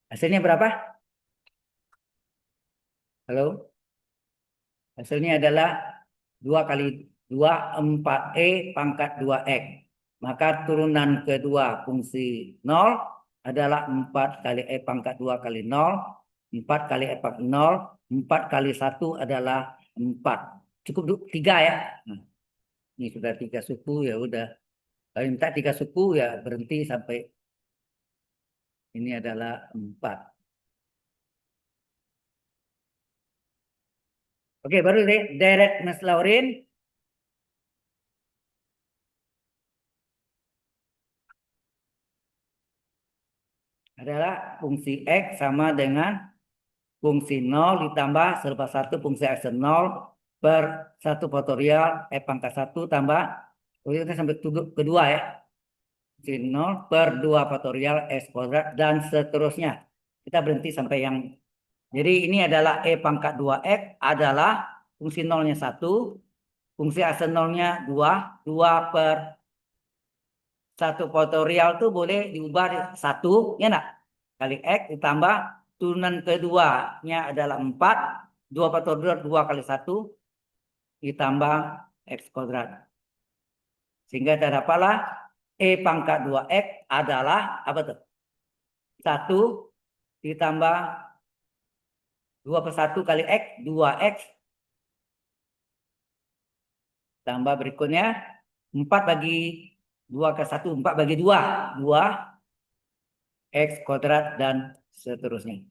Hasilnya berapa? Halo? Hasilnya adalah 2 kali 2, 4E pangkat 2X. Maka turunan kedua fungsi 0 adalah 4 kali E pangkat 2 kali 0. 4 kali E pangkat 0. 4 kali 1 adalah 4. Cukup 3 ya. Nah, ini sudah 3 suku ya udah. Kalau minta 3 suku ya berhenti sampai ini adalah 4. Oke, baru deret Maslaurin. Adalah fungsi X sama dengan fungsi 0 ditambah serba 1 fungsi X 0 per 1 faktorial E pangkat 1 tambah, kita sampai kedua ya. Fungsi 0 per 2 faktorial X kuadrat dan seterusnya. Kita berhenti sampai yang, jadi ini adalah E pangkat 2X adalah fungsi 0-nya 1, fungsi X 0-nya 2, 2 per 1 faktorial itu boleh diubah 1, ya enggak? kali X ditambah turunan keduanya adalah 4. 2 faktor 2, 2 kali 1 ditambah X kuadrat. Sehingga kita dapatlah E pangkat 2X adalah apa tuh? 1 ditambah 2 per 1 kali X, 2X. Tambah berikutnya 4 bagi 2 ke 1, 4 bagi 2. 2 X kuadrat dan seterusnya.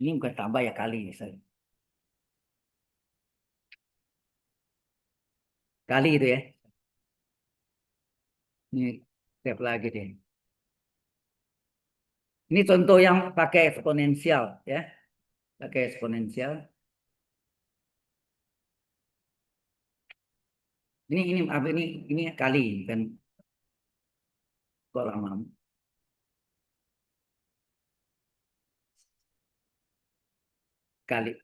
Ini bukan tambah ya, kali. Kali itu ya. Ini step lagi deh. Ini contoh yang pakai eksponensial ya. Pakai eksponensial. Ini kali kan kok lama. Kali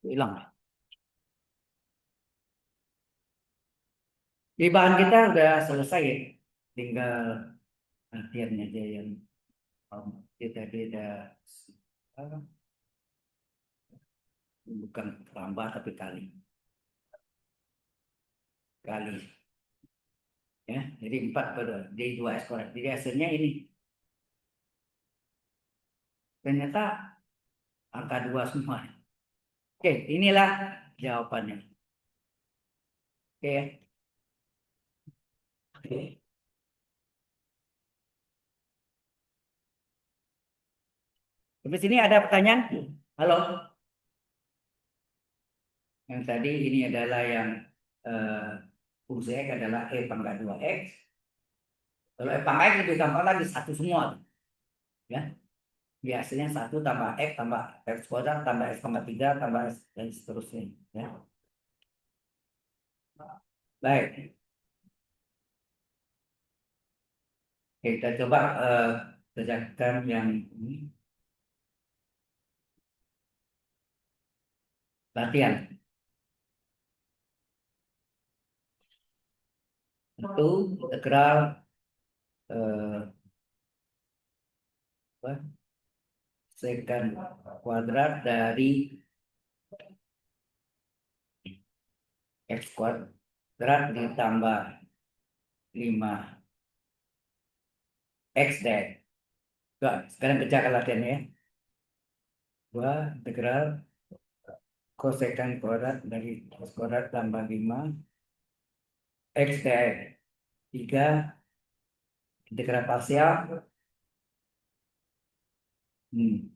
hilang. Di bahan kita udah selesai ya. Tinggal latihannya aja yang kita beda. Bukan tambah tapi kali. Kali. Ya, jadi 4 per 2. Jadi 2 S kuadrat. Jadi hasilnya ini. Ternyata angka 2 semua. Oke, inilah jawabannya. Oke. Oke. Sampai sini ada pertanyaan? Halo? Yang tadi ini adalah yang eh, fungsi X adalah E pangkat 2X. Kalau E pangkat X itu ditambah lagi satu semua. Ya. Biasanya 1 tambah X tambah X kuadrat tambah X pangkat 3 tambah X dan seterusnya. Ya. Baik. Oke, kita coba kerjakan yang ini. Latihan. Satu integral eh, apa? Secant kuadrat dari X kuadrat ditambah 5 X deh. Coba, sekarang kerjakan latihannya ya. 2 integral kosekant kuadrat dari X kuadrat tambah 5 X deh. 3 integral parsial. Hmm.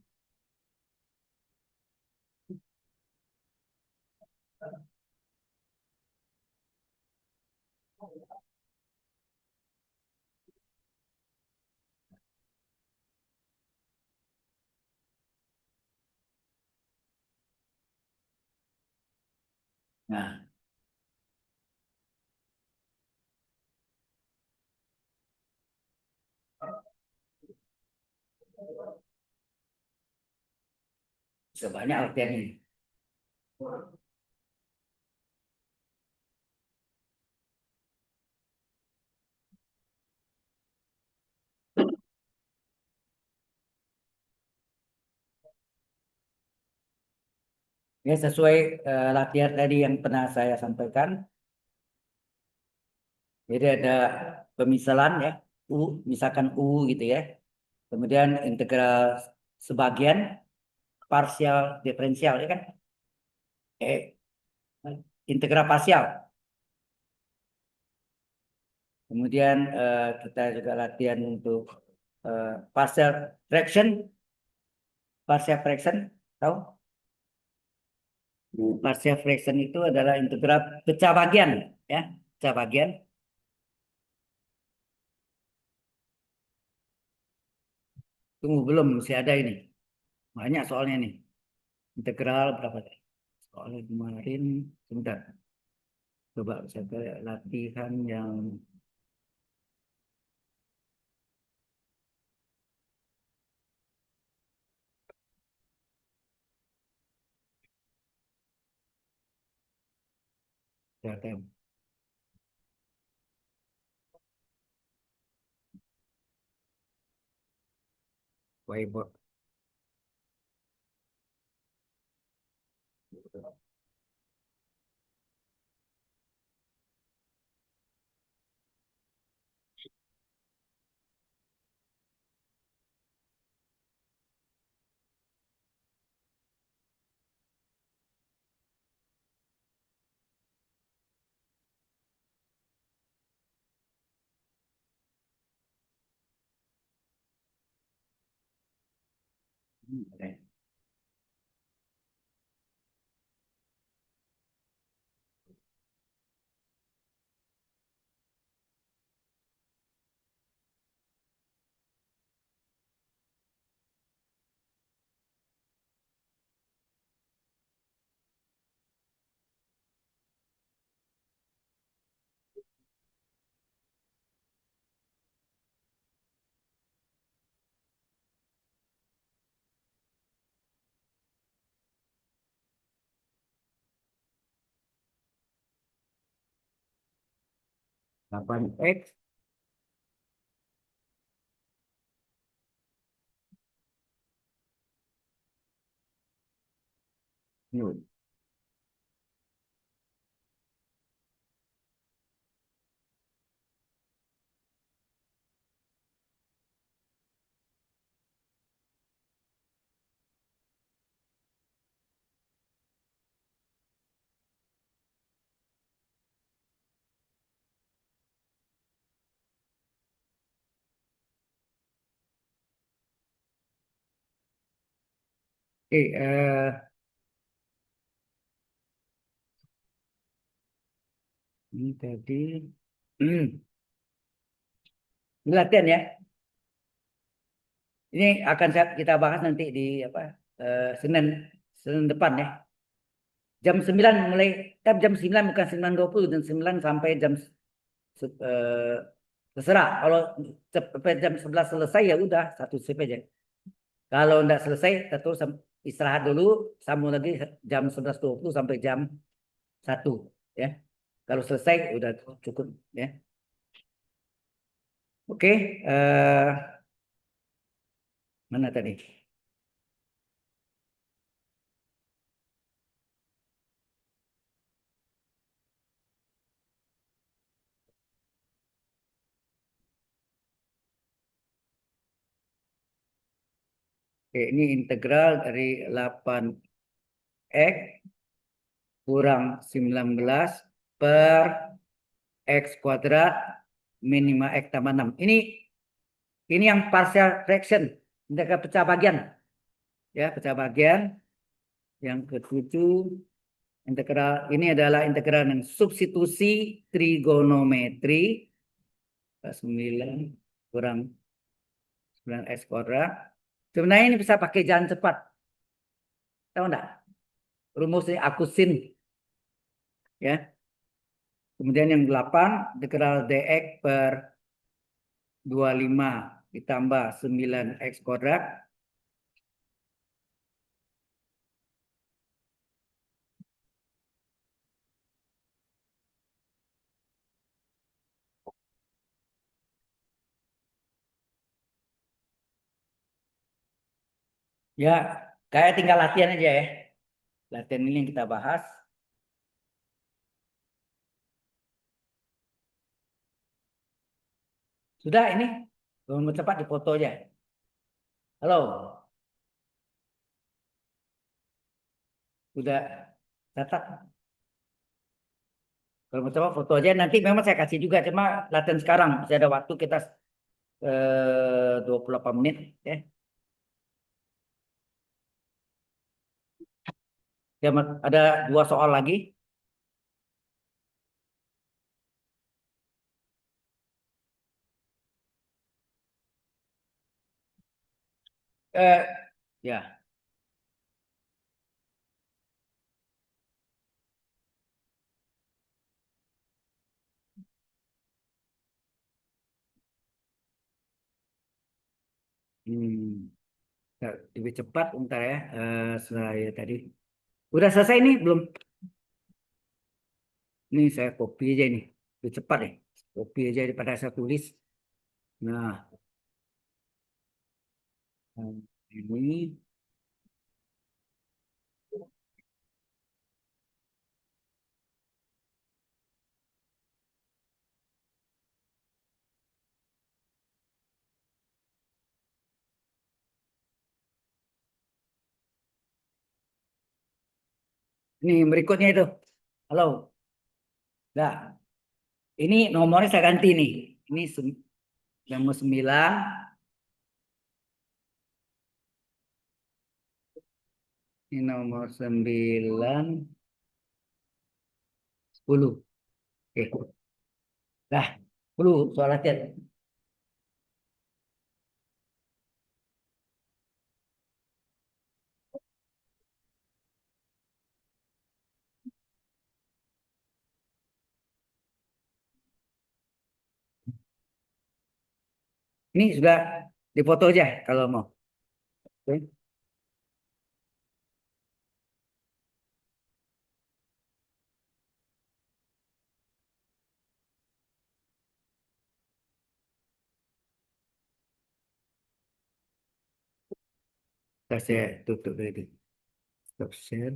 Nah, sebanyak latihan ini. Ya, sesuai latihan tadi yang pernah saya sampaikan. Jadi ada pemisalan ya, U, misalkan U gitu ya. Kemudian integral sebagian, parsial diferensial ya kan? Eh, integral parsial. Kemudian kita juga latihan untuk partial fraction, tahu? Partial fraction itu adalah integral pecah bagian ya, pecah bagian. Tunggu belum, masih ada ini. Banyak soalnya nih. Integral berapa tadi? Soalnya kemarin, sebentar. Coba saya latihan yang Kelihatan. Whiteboard. Ada. 8X. Yuk. Oke, ini tadi. Ini latihan ya. Ini akan kita bahas nanti di apa Senin Senin depan ya. Jam 9 mulai, jam 9 bukan 9.20, jam 9 sampai terserah. Kalau sampai jam 11 selesai ya udah satu shift aja. Kalau enggak selesai, tentu istirahat dulu, sambung lagi jam 11.20 sampai jam 1 ya. Kalau selesai udah cukup ya. Oke, mana tadi? Oke, ini integral dari 8x kurang 19 per x kuadrat min 5x tambah 6. Ini yang partial fraction, integral pecah bagian. Ya, pecah bagian. Yang ketujuh, integral ini adalah integral yang substitusi trigonometri. 9 kurang 9x kuadrat. Sebenarnya ini bisa pakai jalan cepat. Tahu enggak? Rumusnya akusin. Ya. Kemudian yang 8, integral dx per 25 ditambah 9x kuadrat. Ya, kayak tinggal latihan aja ya. Latihan ini yang kita bahas. Sudah ini, mau cepat dipoto aja. Halo, udah catat. Kalau mau coba foto aja, nanti memang saya kasih juga. Cuma latihan sekarang, masih ada waktu kita 28 menit. Ya. Ya, ada dua soal lagi. Eh, ya. Hmm, lebih cepat, bentar ya. Saya tadi. Udah selesai nih belum? Ini saya copy aja ini. Lebih cepat ya. Copy aja daripada saya tulis. Nah, ini. Ini berikutnya itu. Halo. Nah, ini nomornya saya ganti nih. Ini nomor 9. Ini nomor 9, 10. Oke. Dah, 10 soal latihan. Ini sudah dipoto aja kalau mau. Oke. Saya tutup dulu. Stop share.